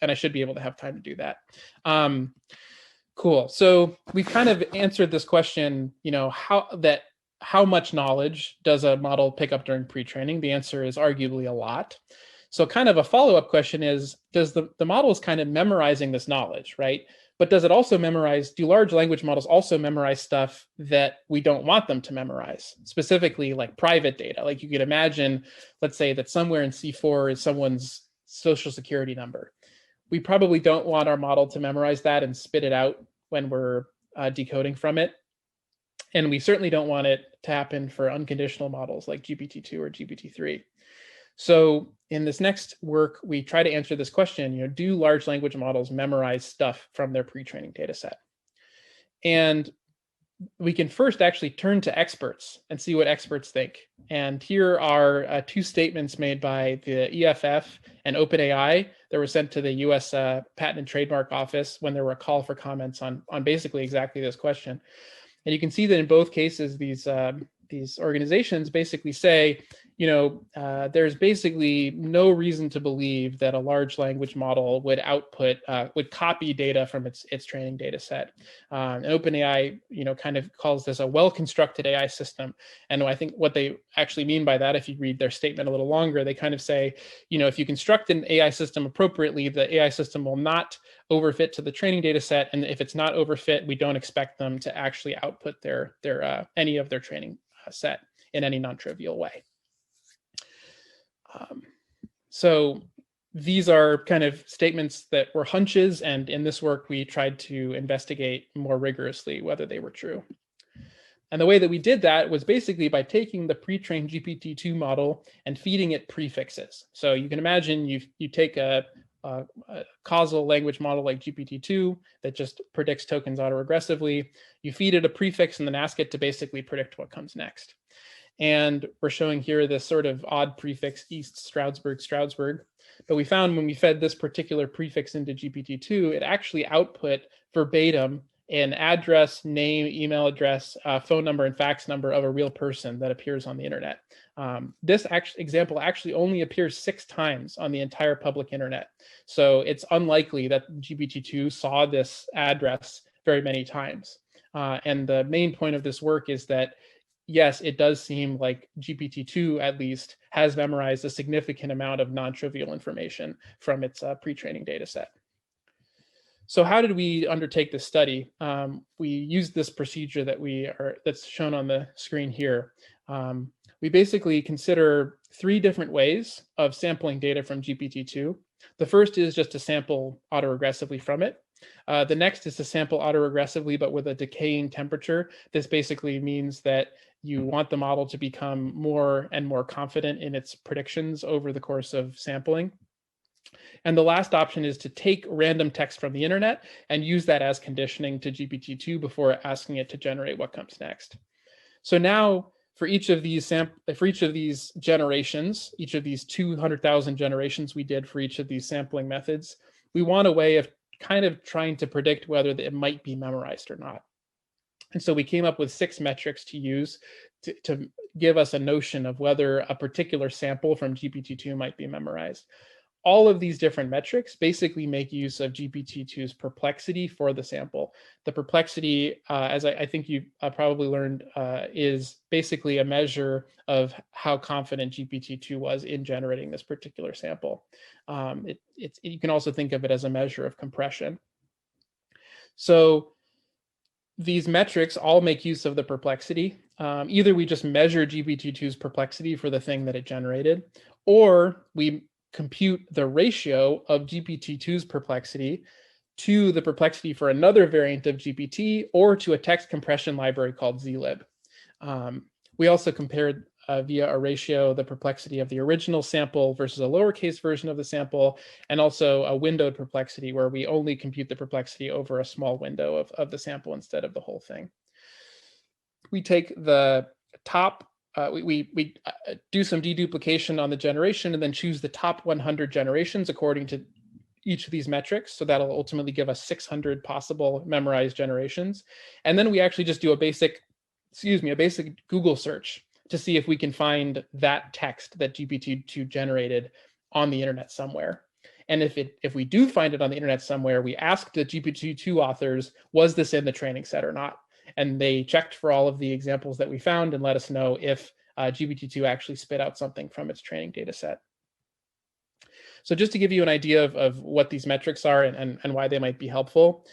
Speaker 2: I should be able to have time to do that. Cool. So we've kind of answered this question, how much knowledge does a model pick up during pre-training? The answer is arguably a lot. So kind of a follow-up question is, does the model is kind of memorizing this knowledge, right? But does it also do large language models also memorize stuff that we don't want them to memorize, specifically like private data? Like you could imagine, let's say that somewhere in C4 is someone's social security number. We probably don't want our model to memorize that and spit it out when we're decoding from it. And we certainly don't want it to happen for unconditional models like GPT-2 or GPT-3. So in this next work, we try to answer this question, do large language models memorize stuff from their pre-training data set? And we can first actually turn to experts and see what experts think. And here are 2 statements made by the EFF and OpenAI that were sent to the US Patent and Trademark Office when there were a call for comments on basically exactly this question. And you can see that in both cases, these organizations basically say, there's basically no reason to believe that a large language model would copy data from its training data set. And OpenAI, kind of calls this a well-constructed AI system. And I think what they actually mean by that, if you read their statement a little longer, they kind of say, if you construct an AI system appropriately, the AI system will not overfit to the training data set. And if it's not overfit, we don't expect them to actually output their any of their training set in any non-trivial way. So these are kind of statements that were hunches, and in this work, we tried to investigate more rigorously whether they were true. And the way that we did that was basically by taking the pre-trained GPT-2 model and feeding it prefixes. So you can imagine you take a causal language model like GPT-2 that just predicts tokens autoregressively. You feed it a prefix and then ask it to basically predict what comes next. And we're showing here this sort of odd prefix, East Stroudsburg. But we found when we fed this particular prefix into GPT-2, it actually output verbatim an address, name, email address, phone number, and fax number of a real person that appears on the internet. This example actually only appears 6 times on the entire public internet. So it's unlikely that GPT-2 saw this address very many times. And the main point of this work is that, yes, it does seem like GPT-2 at least has memorized a significant amount of non-trivial information from its pre-training data set. So how did we undertake this study? We used this procedure that's shown on the screen here. We basically consider 3 different ways of sampling data from GPT-2. The first is just to sample autoregressively from it. The next is to sample autoregressively, but with a decaying temperature. This basically means that you want the model to become more and more confident in its predictions over the course of sampling. And the last option is to take random text from the internet and use that as conditioning to GPT-2 before asking it to generate what comes next. So now for each of these generations, each of these 200,000 generations we did for each of these sampling methods, we want a way of kind of trying to predict whether it might be memorized or not. And so we came up with 6 metrics to use to give us a notion of whether a particular sample from GPT-2 might be memorized. All of these different metrics basically make use of GPT-2's perplexity for the sample. The perplexity, as I think you probably learned, is basically a measure of how confident GPT-2 was in generating this particular sample. You can also think of it as a measure of compression. So these metrics all make use of the perplexity. Either we just measure GPT-2's perplexity for the thing that it generated, or we compute the ratio of GPT-2's perplexity to the perplexity for another variant of GPT or to a text compression library called zlib. We also compared via a ratio the perplexity of the original sample versus a lowercase version of the sample, and also a windowed perplexity where we only compute the perplexity over a small window of the sample instead of the whole thing. We take the top we do some deduplication on the generation and then choose the top 100 generations according to each of these metrics. So that'll ultimately give us 600 possible memorized generations. And then we actually just do a basic Google search to see if we can find that text that GPT-2 generated on the internet somewhere. And if we do find it on the internet somewhere, we ask the GPT-2 authors, was this in the training set or not? And they checked for all of the examples that we found and let us know if GPT-2 actually spit out something from its training data set. So just to give you an idea of what these metrics are and why they might be helpful,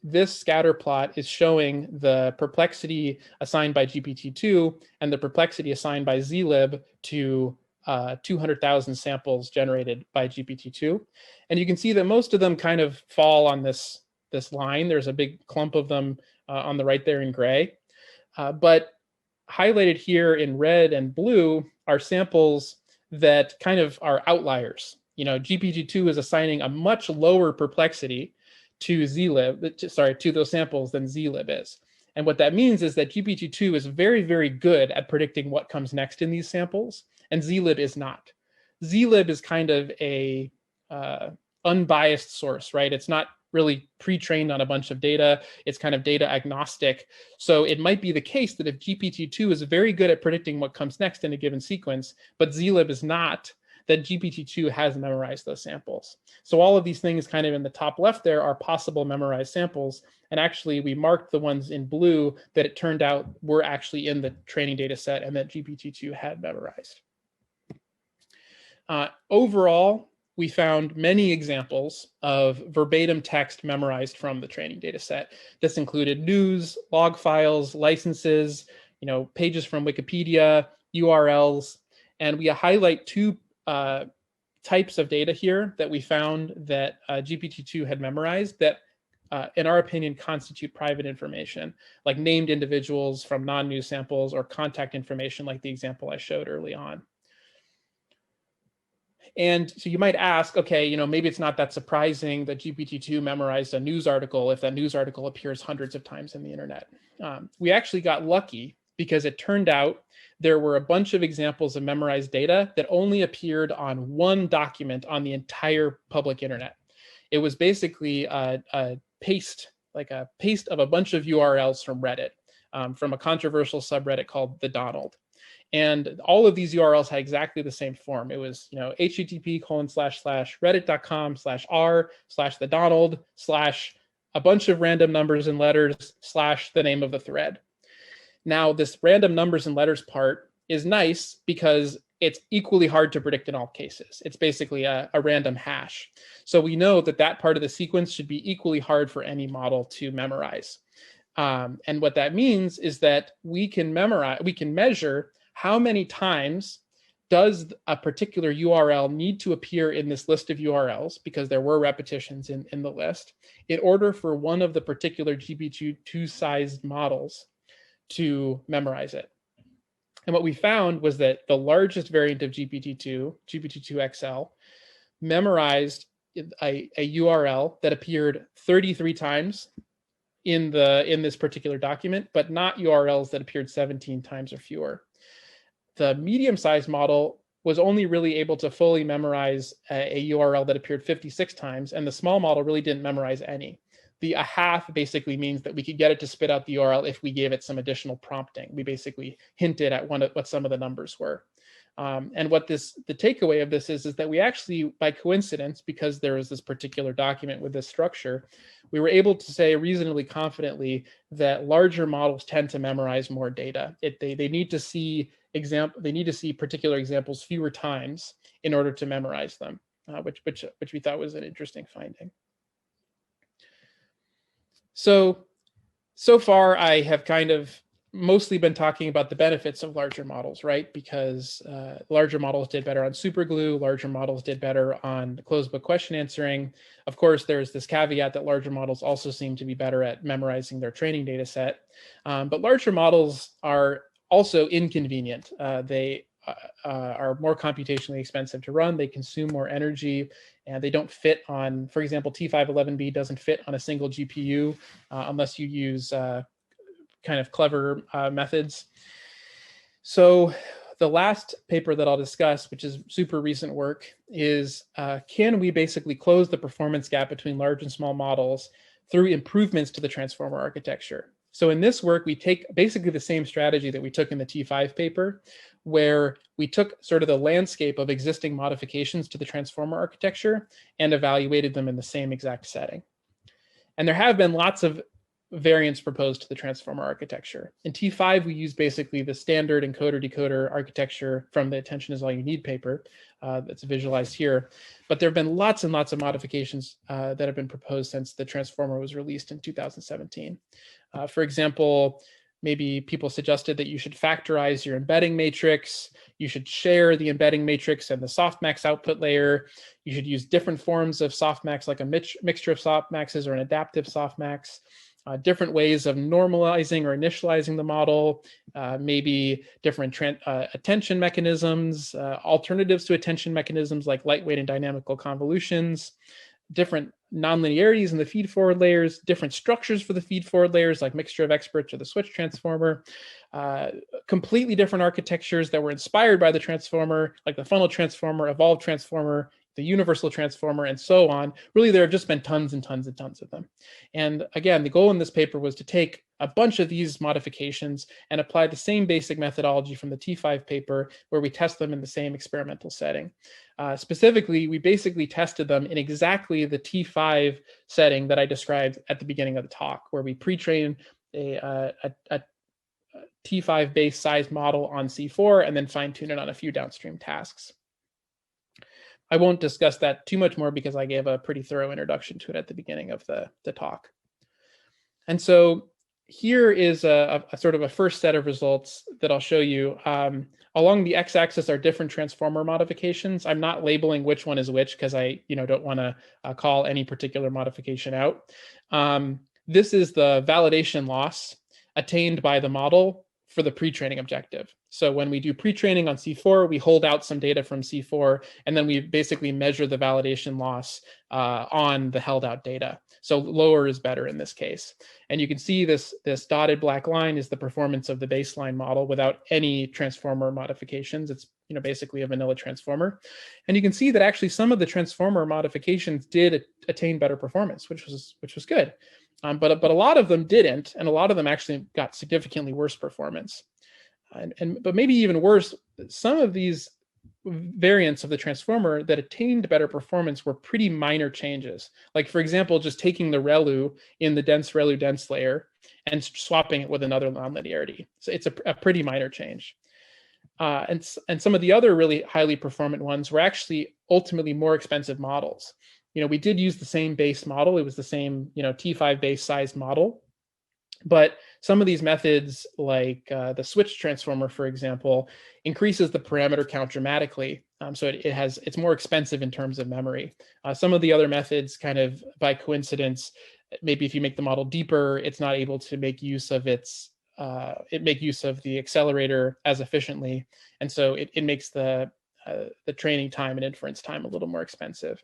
Speaker 2: this scatter plot is showing the perplexity assigned by GPT-2 and the perplexity assigned by zlib to 200,000 samples generated by GPT-2. And you can see that most of them kind of fall on this line. There's a big clump of them on the right there in gray. But highlighted here in red and blue are samples that kind of are outliers. You know, GPT-2 is assigning a much lower perplexity to those samples than zlib is. And what that means is that GPT-2 is very, very good at predicting what comes next in these samples, and zlib is not. Zlib is kind of a unbiased source, right? It's not really pre-trained on a bunch of data. It's kind of data agnostic. So it might be the case that if GPT-2 is very good at predicting what comes next in a given sequence, but zlib is not, then GPT-2 has memorized those samples. So all of these things kind of in the top left there are possible memorized samples. And actually we marked the ones in blue that it turned out were actually in the training data set and that GPT-2 had memorized. Overall, we found many examples of verbatim text memorized from the training data set. This included news, log files, licenses, pages from Wikipedia, URLs, and we highlight 2 types of data here that we found that GPT-2 had memorized that, in our opinion, constitute private information, like named individuals from non-news samples or contact information like the example I showed early on. And so you might ask, okay, maybe it's not that surprising that GPT-2 memorized a news article if that news article appears hundreds of times in the internet. We actually got lucky because it turned out there were a bunch of examples of memorized data that only appeared on one document on the entire public internet. It was basically a paste of a bunch of URLs from Reddit, from a controversial subreddit called The Donald. And all of these URLs had exactly the same form. It was, http://reddit.com/r/thedonald/ a bunch of random numbers and letters / the name of the thread. Now, this random numbers and letters part is nice because it's equally hard to predict in all cases. It's basically a random hash. So we know that part of the sequence should be equally hard for any model to memorize. And what that means is that we can measure how many times does a particular URL need to appear in this list of URLs, because there were repetitions in the list, in order for one of the particular GPT-2 sized models to memorize it. And what we found was that the largest variant of GPT-2, GPT-2 XL, memorized a URL that appeared 33 times in this particular document, but not URLs that appeared 17 times or fewer. the medium-sized model was only really able to fully memorize a URL that appeared 56 times, and the small model really didn't memorize any. The a half basically means that we could get it to spit out the URL if we gave it some additional prompting. We basically hinted at what some of the numbers were. And what the takeaway of this is that we actually, by coincidence, because there is this particular document with this structure, we were able to say reasonably confidently that larger models tend to memorize more data. They need to see particular examples fewer times in order to memorize them, which we thought was an interesting finding. So far I have kind of mostly been talking about the benefits of larger models, right? Because larger models did better on superglue, larger models did better on closed book question answering. Of course, there's this caveat that larger models also seem to be better at memorizing their training data set. But larger models are also inconvenient. They are more computationally expensive to run. They consume more energy, and they don't fit on, for example, T511B doesn't fit on a single GPU unless you use kind of clever methods. So the last paper that I'll discuss, which is super recent work, is can we basically close the performance gap between large and small models through improvements to the transformer architecture? So in this work, we take basically the same strategy that we took in the T5 paper, where we took sort of the landscape of existing modifications to the transformer architecture and evaluated them in the same exact setting. And there have been lots of variants proposed to the transformer architecture. In T5, we use basically the standard encoder-decoder architecture from the Attention is All You Need paper that's visualized here. But there have been lots and lots of modifications that have been proposed since the transformer was released in 2017. For example, maybe people suggested that you should factorize your embedding matrix. You should share the embedding matrix and the softmax output layer. You should use different forms of softmax, like a mixture of softmaxes or an adaptive softmax. Different ways of normalizing or initializing the model, maybe different attention mechanisms, alternatives to attention mechanisms like lightweight and dynamical convolutions, different nonlinearities in the feed-forward layers, different structures for the feed-forward layers like mixture of experts or the switch transformer, completely different architectures that were inspired by the transformer, like the funnel transformer, evolved transformer, the universal transformer, and so on. Really, there have just been tons and tons and tons of them. And again, the goal in this paper was to take a bunch of these modifications and apply the same basic methodology from the T5 paper, where we test them in the same experimental setting. Specifically, we basically tested them in exactly the T5 setting that I described at the beginning of the talk, where we pre-train a T5-based sized model on C4 and then fine-tune it on a few downstream tasks. I won't discuss that too much more because I gave a pretty thorough introduction to it at the beginning of the talk. And so here is a sort of a first set of results that I'll show you. Along the x-axis are different transformer modifications. I'm not labeling which one is which because I don't want to call any particular modification out. This is the validation loss attained by the model for the pre-training objective. So when we do pre-training on C4, we hold out some data from C4, and then we basically measure the validation loss on the held out data. So lower is better in this case. And you can see this dotted black line is the performance of the baseline model without any transformer modifications. It's basically a vanilla transformer. And you can see that actually some of the transformer modifications did attain better performance, which was good. But a lot of them didn't, and a lot of them actually got significantly worse performance. But maybe even worse, some of these variants of the transformer that attained better performance were pretty minor changes. Like, for example, just taking the ReLU in the dense ReLU dense layer and swapping it with another nonlinearity. So it's a pretty minor change. And some of the other really highly performant ones were actually ultimately more expensive models. We did use the same base model. It was the same, T5 base sized model. But some of these methods, like the switch transformer, for example, increases the parameter count dramatically. So it's more expensive in terms of memory. Some of the other methods, kind of by coincidence, maybe if you make the model deeper, it's not able to make use of the accelerator as efficiently, and so it makes the training time and inference time a little more expensive.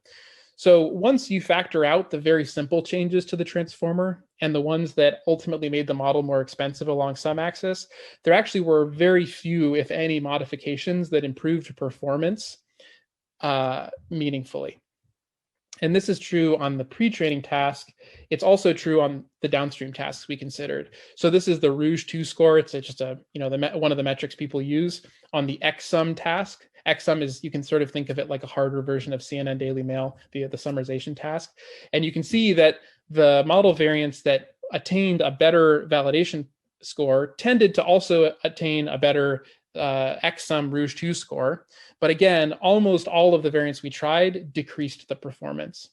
Speaker 2: So once you factor out the very simple changes to the transformer and the ones that ultimately made the model more expensive along some axis, there actually were very few, if any, modifications that improved performance meaningfully. And this is true on the pre-training task. It's also true on the downstream tasks we considered. So this is the Rouge 2 score. It's just a, one of the metrics people use on the XSUM task. XSUM is, you can sort of think of it like a harder version of CNN Daily Mail, the summarization task. And you can see that the model variants that attained a better validation score tended to also attain a better XSUM Rouge 2 score. But again, almost all of the variants we tried decreased the performance.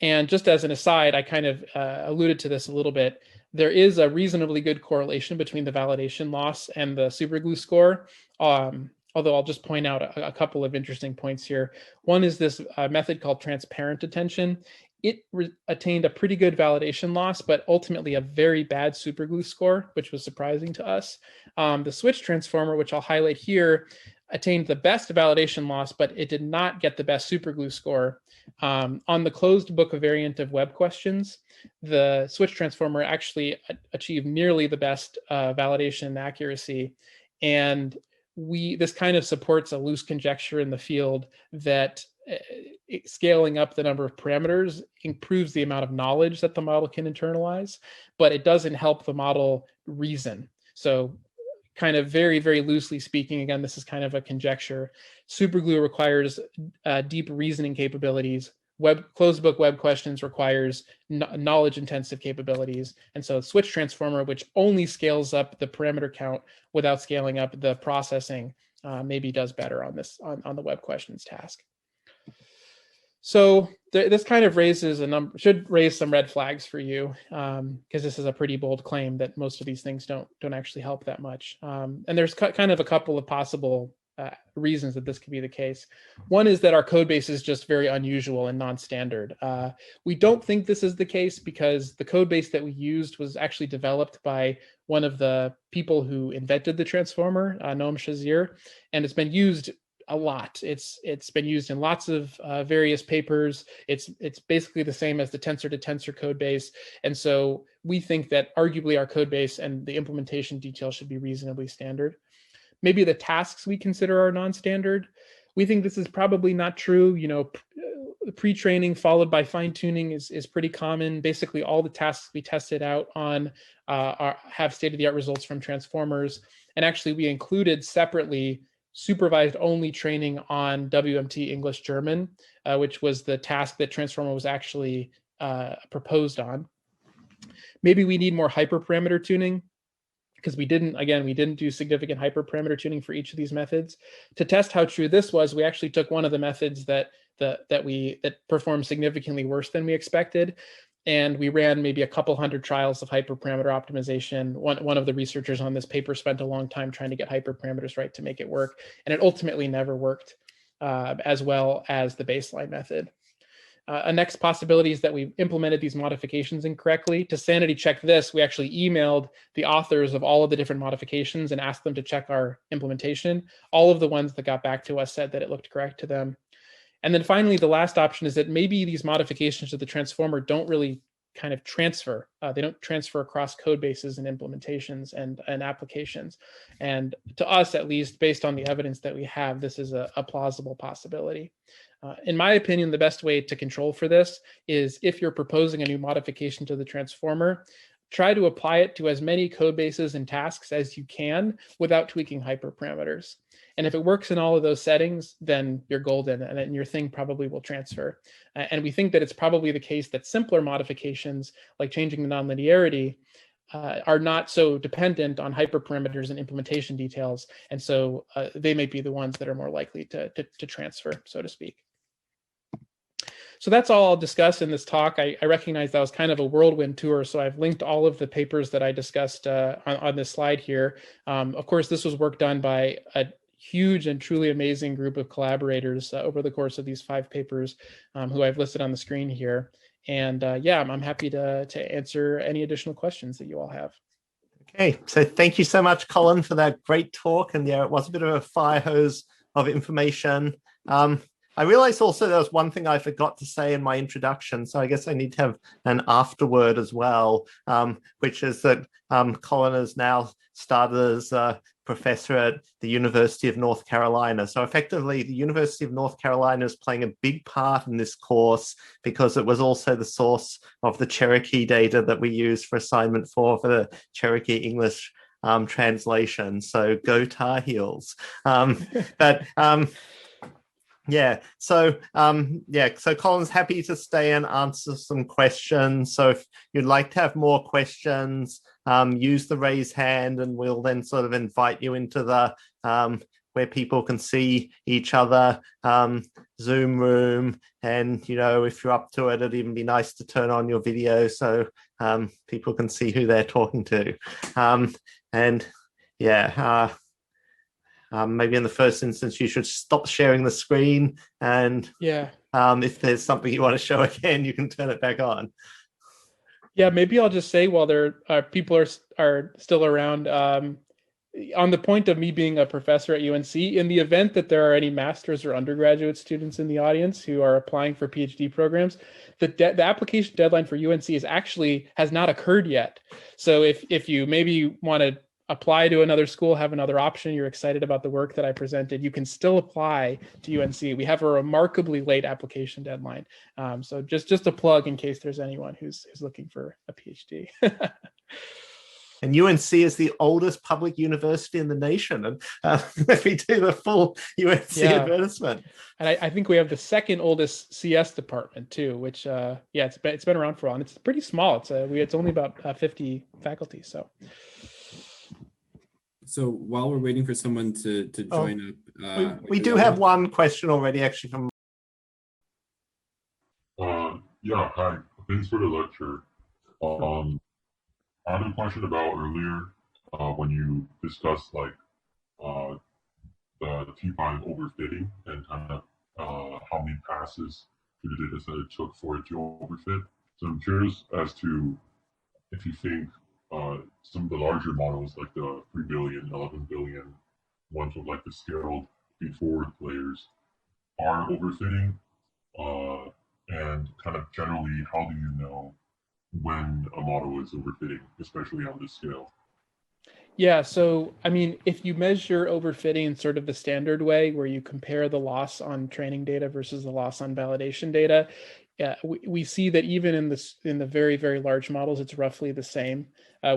Speaker 2: And just as an aside, I kind of alluded to this a little bit. There is a reasonably good correlation between the validation loss and the superglue score. Although I'll just point out a couple of interesting points here. One is this method called transparent attention. It attained a pretty good validation loss, but ultimately a very bad superglue score, which was surprising to us. The switch transformer, which I'll highlight here, attained the best validation loss, but it did not get the best superglue score. On the closed book variant of web questions, the switch transformer actually achieved nearly the best validation and accuracy. And this kind of supports a loose conjecture in the field that scaling up the number of parameters improves the amount of knowledge that the model can internalize, but it doesn't help the model reason. So kind of very, very loosely speaking, again, this is kind of a conjecture. Superglue requires deep reasoning capabilities. Closed book web questions requires knowledge intensive capabilities. And so switch transformer, which only scales up the parameter count without scaling up the processing, maybe does better on on the web questions task. So this kind of should raise some red flags for you, because this is a pretty bold claim that most of these things don't actually help that much. And there's kind of a couple of possible reasons that this could be the case. One is that our code base is just very unusual and non-standard. We don't think this is the case because the code base that we used was actually developed by one of the people who invented the transformer, Noam Shazir, and it's been used a lot. It's been used in lots of various papers. It's basically the same as the tensor to tensor code base. And so we think that arguably our code base and the implementation details should be reasonably standard. Maybe the tasks we consider are non-standard. We think this is probably not true. Pre-training followed by fine-tuning is pretty common. Basically all the tasks we tested out on have state-of-the-art results from transformers. And actually we included separately supervised only training on WMT English German, which was the task that transformer was actually proposed on. Maybe we need more hyperparameter tuning, because we didn't do significant hyperparameter tuning for each of these methods. To test how true this was, we actually took one of the methods that performed significantly worse than we expected, and we ran maybe a couple hundred trials of hyperparameter optimization. One of the researchers on this paper spent a long time trying to get hyperparameters right to make it work, and it ultimately never worked as well as the baseline method. A next possibility is that we implemented these modifications incorrectly. To sanity check this, we actually emailed the authors of all of the different modifications and asked them to check our implementation. All of the ones that got back to us said that it looked correct to them. And then finally, the last option is that maybe these modifications to the transformer don't really kind of transfer. They don't transfer across code bases and implementations and applications. And to us, at least, based on the evidence that we have, this is a plausible possibility. In my opinion, the best way to control for this is if you're proposing a new modification to the transformer, try to apply it to as many code bases and tasks as you can without tweaking hyperparameters. And if it works in all of those settings, then you're golden and then your thing probably will transfer. And we think that it's probably the case that simpler modifications, like changing the nonlinearity, are not so dependent on hyperparameters and implementation details. And so they may be the ones that are more likely to transfer, so to speak. So that's all I'll discuss in this talk. I recognize that was kind of a whirlwind tour, so I've linked all of the papers that I discussed on this slide here. Of course, this was work done by a huge and truly amazing group of collaborators over the course of these 5 papers who I've listed on the screen here. And yeah, I'm happy to answer any additional questions that you all have.
Speaker 1: Okay, so thank you so much, Colin, for that great talk. And yeah, it was a bit of a fire hose of information. I realized also there was one thing I forgot to say in my introduction, so I guess I need to have an afterword as well, which is that Colin has now started as a professor at the University of North Carolina. So effectively, the University of North Carolina is playing a big part in this course because it was also the source of the Cherokee data that we use for assignment 4 for the Cherokee English translation. So go Tar Heels. Yeah, so so Colin's happy to stay and answer some questions. So if you'd like to have more questions, use the raise hand and we'll then sort of invite you into the where people can see each other Zoom room. And, you know, if you're up to it, it'd even be nice to turn on your video so people can see who they're talking to. Maybe in the first instance, you should stop sharing the screen. And if there's something you want to show again, you can turn it back on.
Speaker 2: Yeah, maybe I'll just say while there are people are still around, on the point of me being a professor at UNC, in the event that there are any master's or undergraduate students in the audience who are applying for PhD programs, the application deadline for UNC has not occurred yet. So if you maybe want to apply to another school, have another option, you're excited about the work that I presented, you can still apply to UNC. We have a remarkably late application deadline. So just a plug in case there's anyone who's looking for a PhD.
Speaker 1: And UNC is the oldest public university in the nation. And if we do the full UNC advertisement.
Speaker 2: And I think we have the second oldest CS department too, which it's been around for a while. And it's pretty small. It's only about 50 faculty.
Speaker 3: So while we're waiting for someone to join up,
Speaker 1: we do have one question already, actually, from.
Speaker 4: Yeah, hi. Thanks for the lecture. I had a question about earlier when you discussed like the T5 overfitting and kind of how many passes to the data set it took for it to overfit. So I'm curious as to if you think some of the larger models, like the 3 billion, 11 billion ones with like the scaled before layers, are overfitting, and kind of generally, how do you know when a model is overfitting, especially on this scale?
Speaker 2: Yeah, so I mean, if you measure overfitting in sort of the standard way, where you compare the loss on training data versus the loss on validation data, we see that even in the very, very large models, it's roughly the same,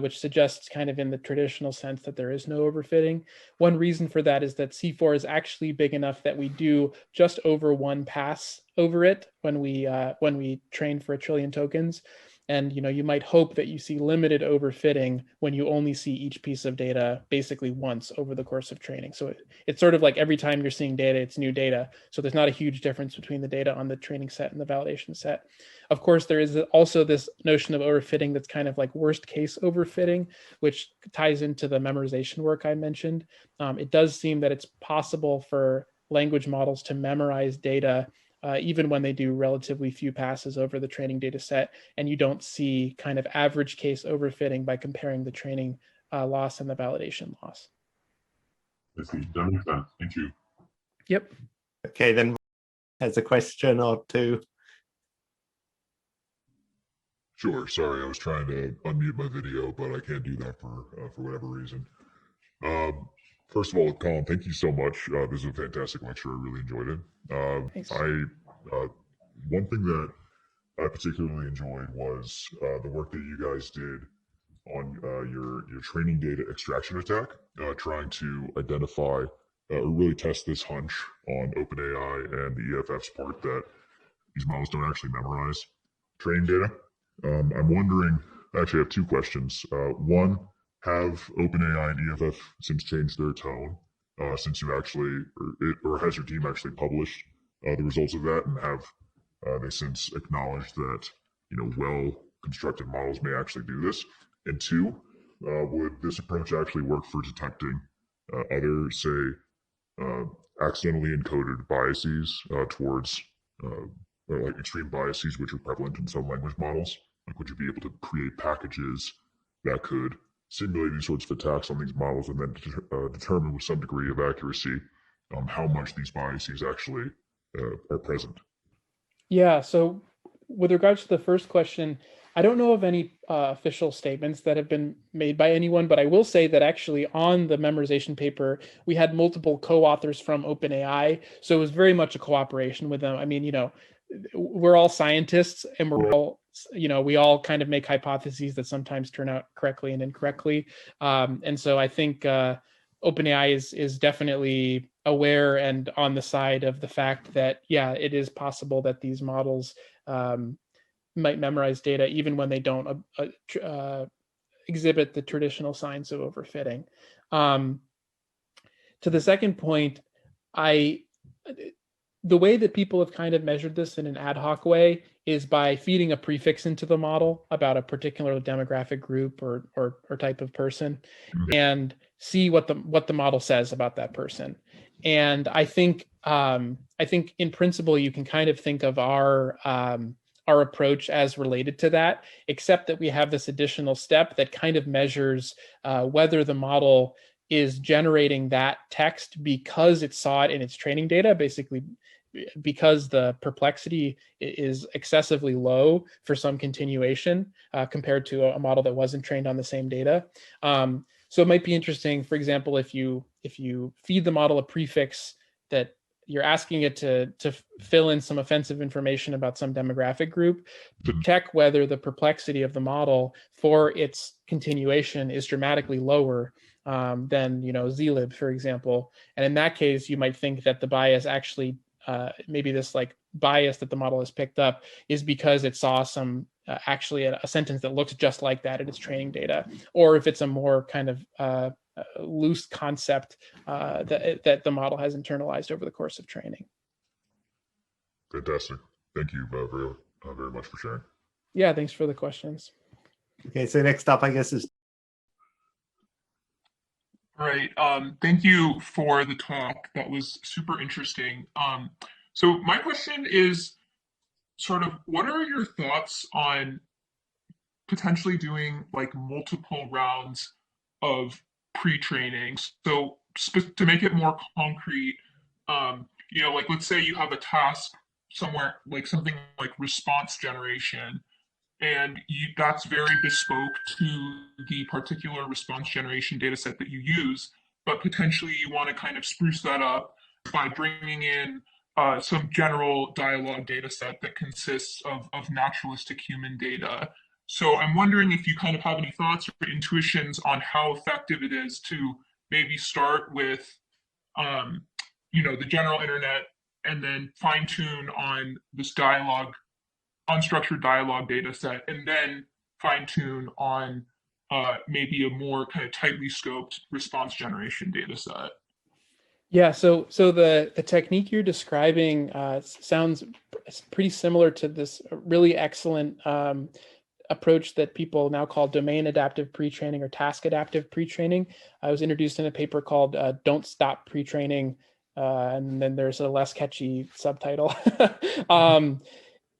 Speaker 2: which suggests kind of in the traditional sense that there is no overfitting. One reason for that is that C4 is actually big enough that we do just over one pass over it when we train for 1 trillion tokens. And you might hope that you see limited overfitting when you only see each piece of data basically once over the course of training. So it's sort of like every time you're seeing data, it's new data. So there's not a huge difference between the data on the training set and the validation set. Of course, there is also this notion of overfitting that's kind of like worst case overfitting, which ties into the memorization work I mentioned. It does seem that it's possible for language models to memorize data even when they do relatively few passes over the training data set, and you don't see kind of average case overfitting by comparing the training loss and the validation loss.
Speaker 4: I see. That makes sense. Thank you.
Speaker 2: Yep.
Speaker 1: Okay, then has a question or two.
Speaker 5: Sure. Sorry, I was trying to unmute my video, but I can't do that for whatever reason. First of all, Colin, thank you so much. This is a fantastic lecture. I really enjoyed it.
Speaker 2: Thanks.
Speaker 5: One thing that I particularly enjoyed was the work that you guys did on your training data extraction attack, trying to identify or really test this hunch on OpenAI and the EFF's part that these models don't actually memorize training data. I'm wondering, actually I have two questions. One, have OpenAI and EFF since changed their tone since you actually, or has your team actually published the results of that, and have they since acknowledged that well-constructed models may actually do this? And two, would this approach actually work for detecting other, say, accidentally encoded biases towards or like extreme biases which are prevalent in some language models? Like, would you be able to create packages that could simulate these sorts of attacks on these models and then determine with some degree of accuracy how much these biases actually are present?
Speaker 2: Yeah, so with regards to the first question, I don't know of any official statements that have been made by anyone, but I will say that actually on the memorization paper, we had multiple co-authors from OpenAI, so it was very much a cooperation with them. I mean, we're all scientists and we all kind of make hypotheses that sometimes turn out correctly and incorrectly. And so I think OpenAI is definitely aware and on the side of the fact that, yeah, it is possible that these models might memorize data even when they don't exhibit the traditional signs of overfitting. To the second point, the way that people have kind of measured this in an ad hoc way is by feeding a prefix into the model about a particular demographic group or type of person, and see what the model says about that person. And I think in principle you can kind of think of our approach as related to that, except that we have this additional step that kind of measures whether the model is generating that text because it saw it in its training data, basically because the perplexity is excessively low for some continuation compared to a model that wasn't trained on the same data. So it might be interesting, for example, if you feed the model a prefix that you're asking it to fill in some offensive information about some demographic group, to check whether the perplexity of the model for its continuation is dramatically lower than zlib, for example. And in that case, you might think that the bias actually maybe this like bias that the model has picked up is because it saw some actually a sentence that looks just like that in its training data, or if it's a more kind of loose concept that the model has internalized over the course of training.
Speaker 5: Fantastic. Thank you very much for sharing.
Speaker 2: Yeah, thanks for the questions.
Speaker 1: Okay, so next up, I guess, is...
Speaker 6: Right. Thank you for the talk. That was super interesting. So my question is sort of, what are your thoughts on potentially doing like multiple rounds of pre-training? So to make it more concrete, like let's say you have a task somewhere, like something like response generation, and that's very bespoke to the particular response generation data set that you use, but potentially you want to kind of spruce that up by bringing in some general dialogue data set that consists of naturalistic human data. So I'm wondering if you kind of have any thoughts or intuitions on how effective it is to maybe start with, the general internet and then fine tune on this unstructured dialogue data set, and then fine tune on maybe a more kind of tightly scoped response generation data set.
Speaker 2: Yeah, so the technique you're describing sounds pretty similar to this really excellent approach that people now call domain adaptive pre-training or task adaptive pre-training. I was introduced in a paper called Don't Stop Pre-training, and then there's a less catchy subtitle. And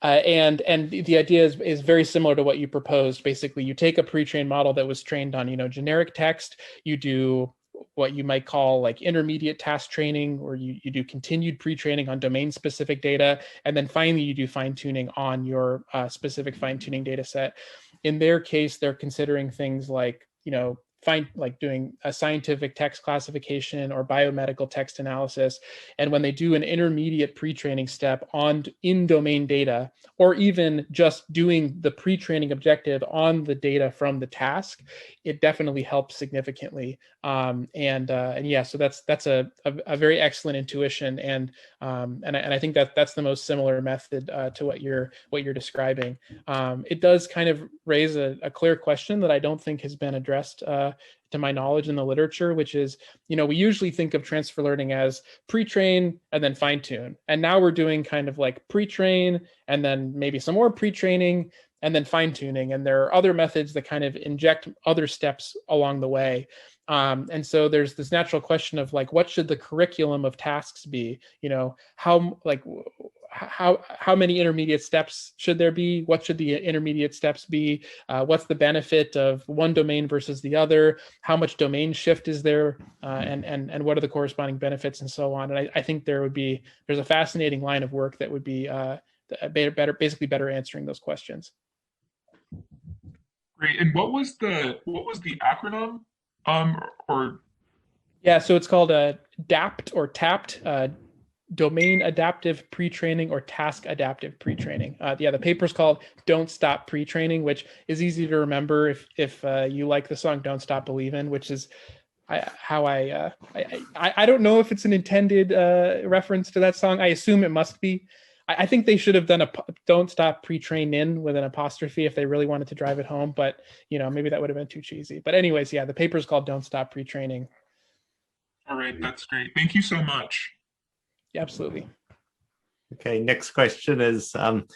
Speaker 2: the idea is very similar to what you proposed. Basically, you take a pre-trained model that was trained on generic text, you do what you might call like intermediate task training, or you do continued pre-training on domain-specific data, and then finally you do fine-tuning on your specific fine-tuning data set. In their case, they're considering things like doing a scientific text classification or biomedical text analysis. And when they do an intermediate pre-training step in domain data, or even just doing the pre-training objective on the data from the task, it definitely helps significantly. And yeah, so that's a very excellent intuition, and I think that's the most similar method to what you're describing. It does kind of raise a clear question that I don't think has been addressed to my knowledge in the literature, which is, we usually think of transfer learning as pre-train and then fine-tune. And now we're doing kind of like pre-train and then maybe some more pre-training and then fine-tuning. And there are other methods that kind of inject other steps along the way. And so there's this natural question of like, what should the curriculum of tasks be? how many intermediate steps should there be? What should the intermediate steps be? What's the benefit of one domain versus the other? How much domain shift is there? And what are the corresponding benefits and so on? And I think there's a fascinating line of work that would be basically better answering those questions.
Speaker 6: Great. And what was the acronym? Or
Speaker 2: Yeah, so it's called DAPT or TAPT, Domain Adaptive Pre-Training or Task Adaptive Pre-Training. The paper's called Don't Stop Pre-Training, which is easy to remember if you like the song Don't Stop Believin', which is I don't know if it's an intended reference to that song. I assume it must be. I think they should have done a Don't Stop Pre-Train with an apostrophe if they really wanted to drive it home, but maybe that would have been too cheesy. But anyways, yeah, the paper's called Don't Stop Pre-Training.
Speaker 6: All right, that's great. Thank you so much.
Speaker 2: Yeah, absolutely.
Speaker 1: Okay, next question is, I'm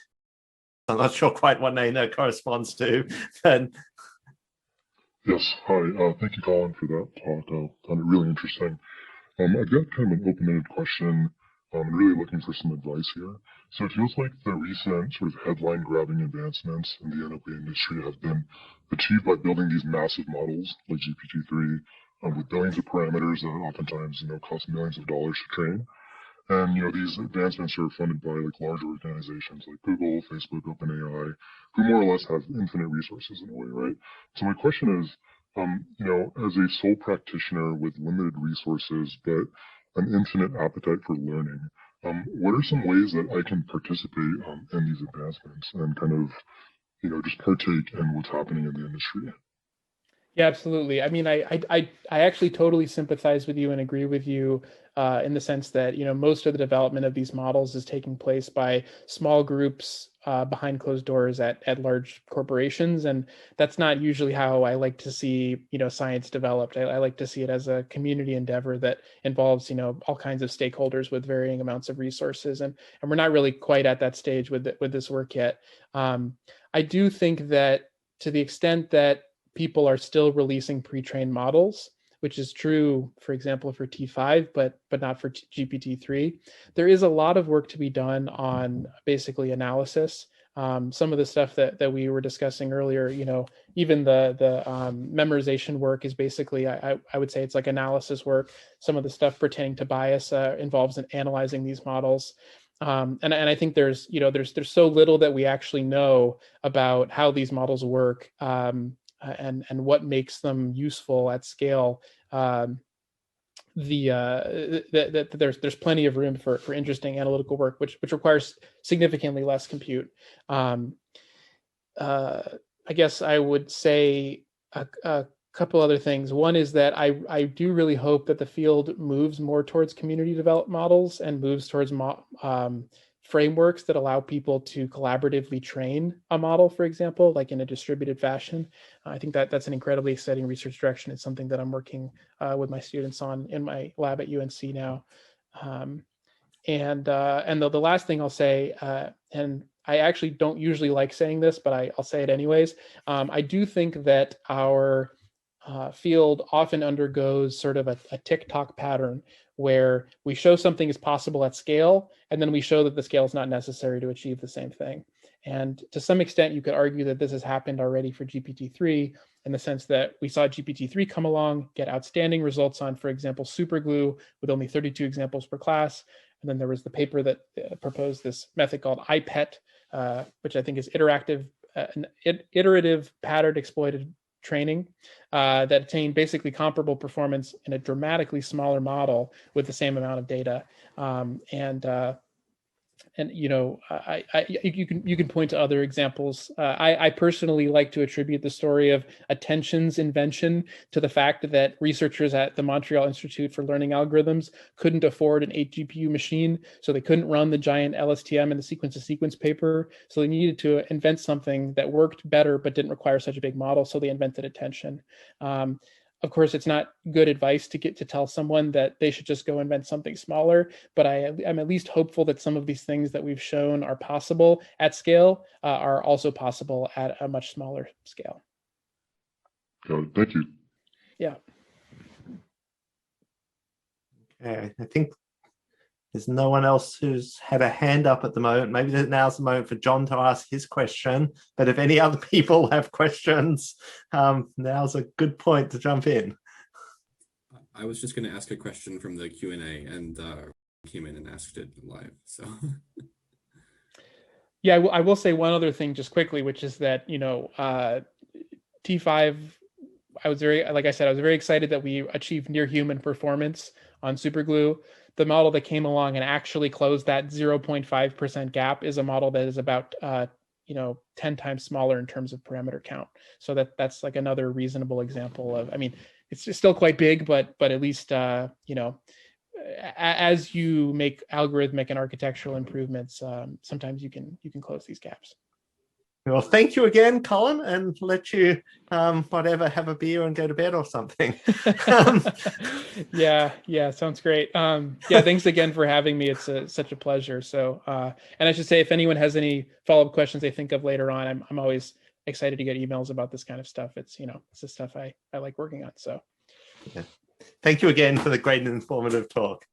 Speaker 1: not sure quite what Naina corresponds to. But...
Speaker 5: Yes, hi. Thank you, Colin, for that talk. I found it really interesting. I've got kind of an open-ended question. I'm really looking for some advice here. So it feels like the recent sort of headline-grabbing advancements in the NLP industry have been achieved by building these massive models like GPT-3 with billions of parameters that oftentimes, cost millions of dollars to train. And, these advancements are funded by like large organizations like Google, Facebook, OpenAI, who more or less have infinite resources in a way, right? So my question is, as a sole practitioner with limited resources, but an infinite appetite for learning, what are some ways that I can participate in these advancements and kind of, just partake in what's happening in the industry?
Speaker 2: Yeah, absolutely. I mean, I actually totally sympathize with you and agree with you in the sense that, most of the development of these models is taking place by small groups behind closed doors at large corporations. And that's not usually how I like to see, science developed. I like to see it as a community endeavor that involves, all kinds of stakeholders with varying amounts of resources. And we're not really quite at that stage with this work yet. I do think that to the extent that people are still releasing pre-trained models, which is true, for example, for T5, but not for GPT-3. There is a lot of work to be done on basically analysis. Some of the stuff that we were discussing earlier, even the memorization work is basically, I would say it's like analysis work. Some of the stuff pertaining to bias involves in analyzing these models. And I think there's so little that we actually know about how these models work. And what makes them useful at scale. There's plenty of room for interesting analytical work, which requires significantly less compute. I guess I would say a couple other things. One is that I do really hope that the field moves more towards community developed models and moves towards frameworks that allow people to collaboratively train a model, for example, like in a distributed fashion. I think that's an incredibly exciting research direction. It's something that I'm working with my students on in my lab at UNC now. And the last thing I'll say, and I actually don't usually like saying this, but I'll say it anyways. I do think that our field often undergoes sort of a tick-tock pattern where we show something is possible at scale, and then we show that the scale is not necessary to achieve the same thing. And to some extent, you could argue that this has happened already for GPT-3 in the sense that we saw GPT-3 come along, get outstanding results on, for example, superglue with only 32 examples per class. And then there was the paper that proposed this method called IPET, which I think is iterative pattern exploited training that attained basically comparable performance in a dramatically smaller model with the same amount of data. You can point to other examples. I personally like to attribute the story of attention's invention to the fact that researchers at the Montreal Institute for Learning Algorithms couldn't afford an 8 GPU machine, so they couldn't run the giant LSTM and the sequence-to-sequence paper. So they needed to invent something that worked better but didn't require such a big model. So they invented attention. Of course, it's not good advice to tell someone that they should just go invent something smaller, but I'm at least hopeful that some of these things that we've shown are possible at scale are also possible at a much smaller scale.
Speaker 5: Got it. Thank you.
Speaker 2: Yeah.
Speaker 1: Okay, I think There's no one else who's had a hand up at the moment. Maybe now's the moment for John to ask his question. But if any other people have questions, now's a good point to jump in.
Speaker 3: I was just going to ask a question from the Q&A, and came in and asked it live. So,
Speaker 2: yeah, I will say one other thing just quickly, which is that T5. I was very excited that we achieved near human performance on superglue. The model that came along and actually closed that 0.5% gap is a model that is about 10 times smaller in terms of parameter count. So that's like another reasonable example of, I mean, it's still quite big, but at least as you make algorithmic and architectural improvements, sometimes you can close these gaps.
Speaker 1: Well, thank you again, Colin, and let you whatever, have a beer and go to bed or something.
Speaker 2: Yeah, sounds great. Yeah, thanks again for having me. It's such a pleasure. So, and I should say, if anyone has any follow-up questions they think of later on, I'm always excited to get emails about this kind of stuff. It's it's the stuff I like working on. So,
Speaker 1: yeah. Thank you again for the great and informative talk.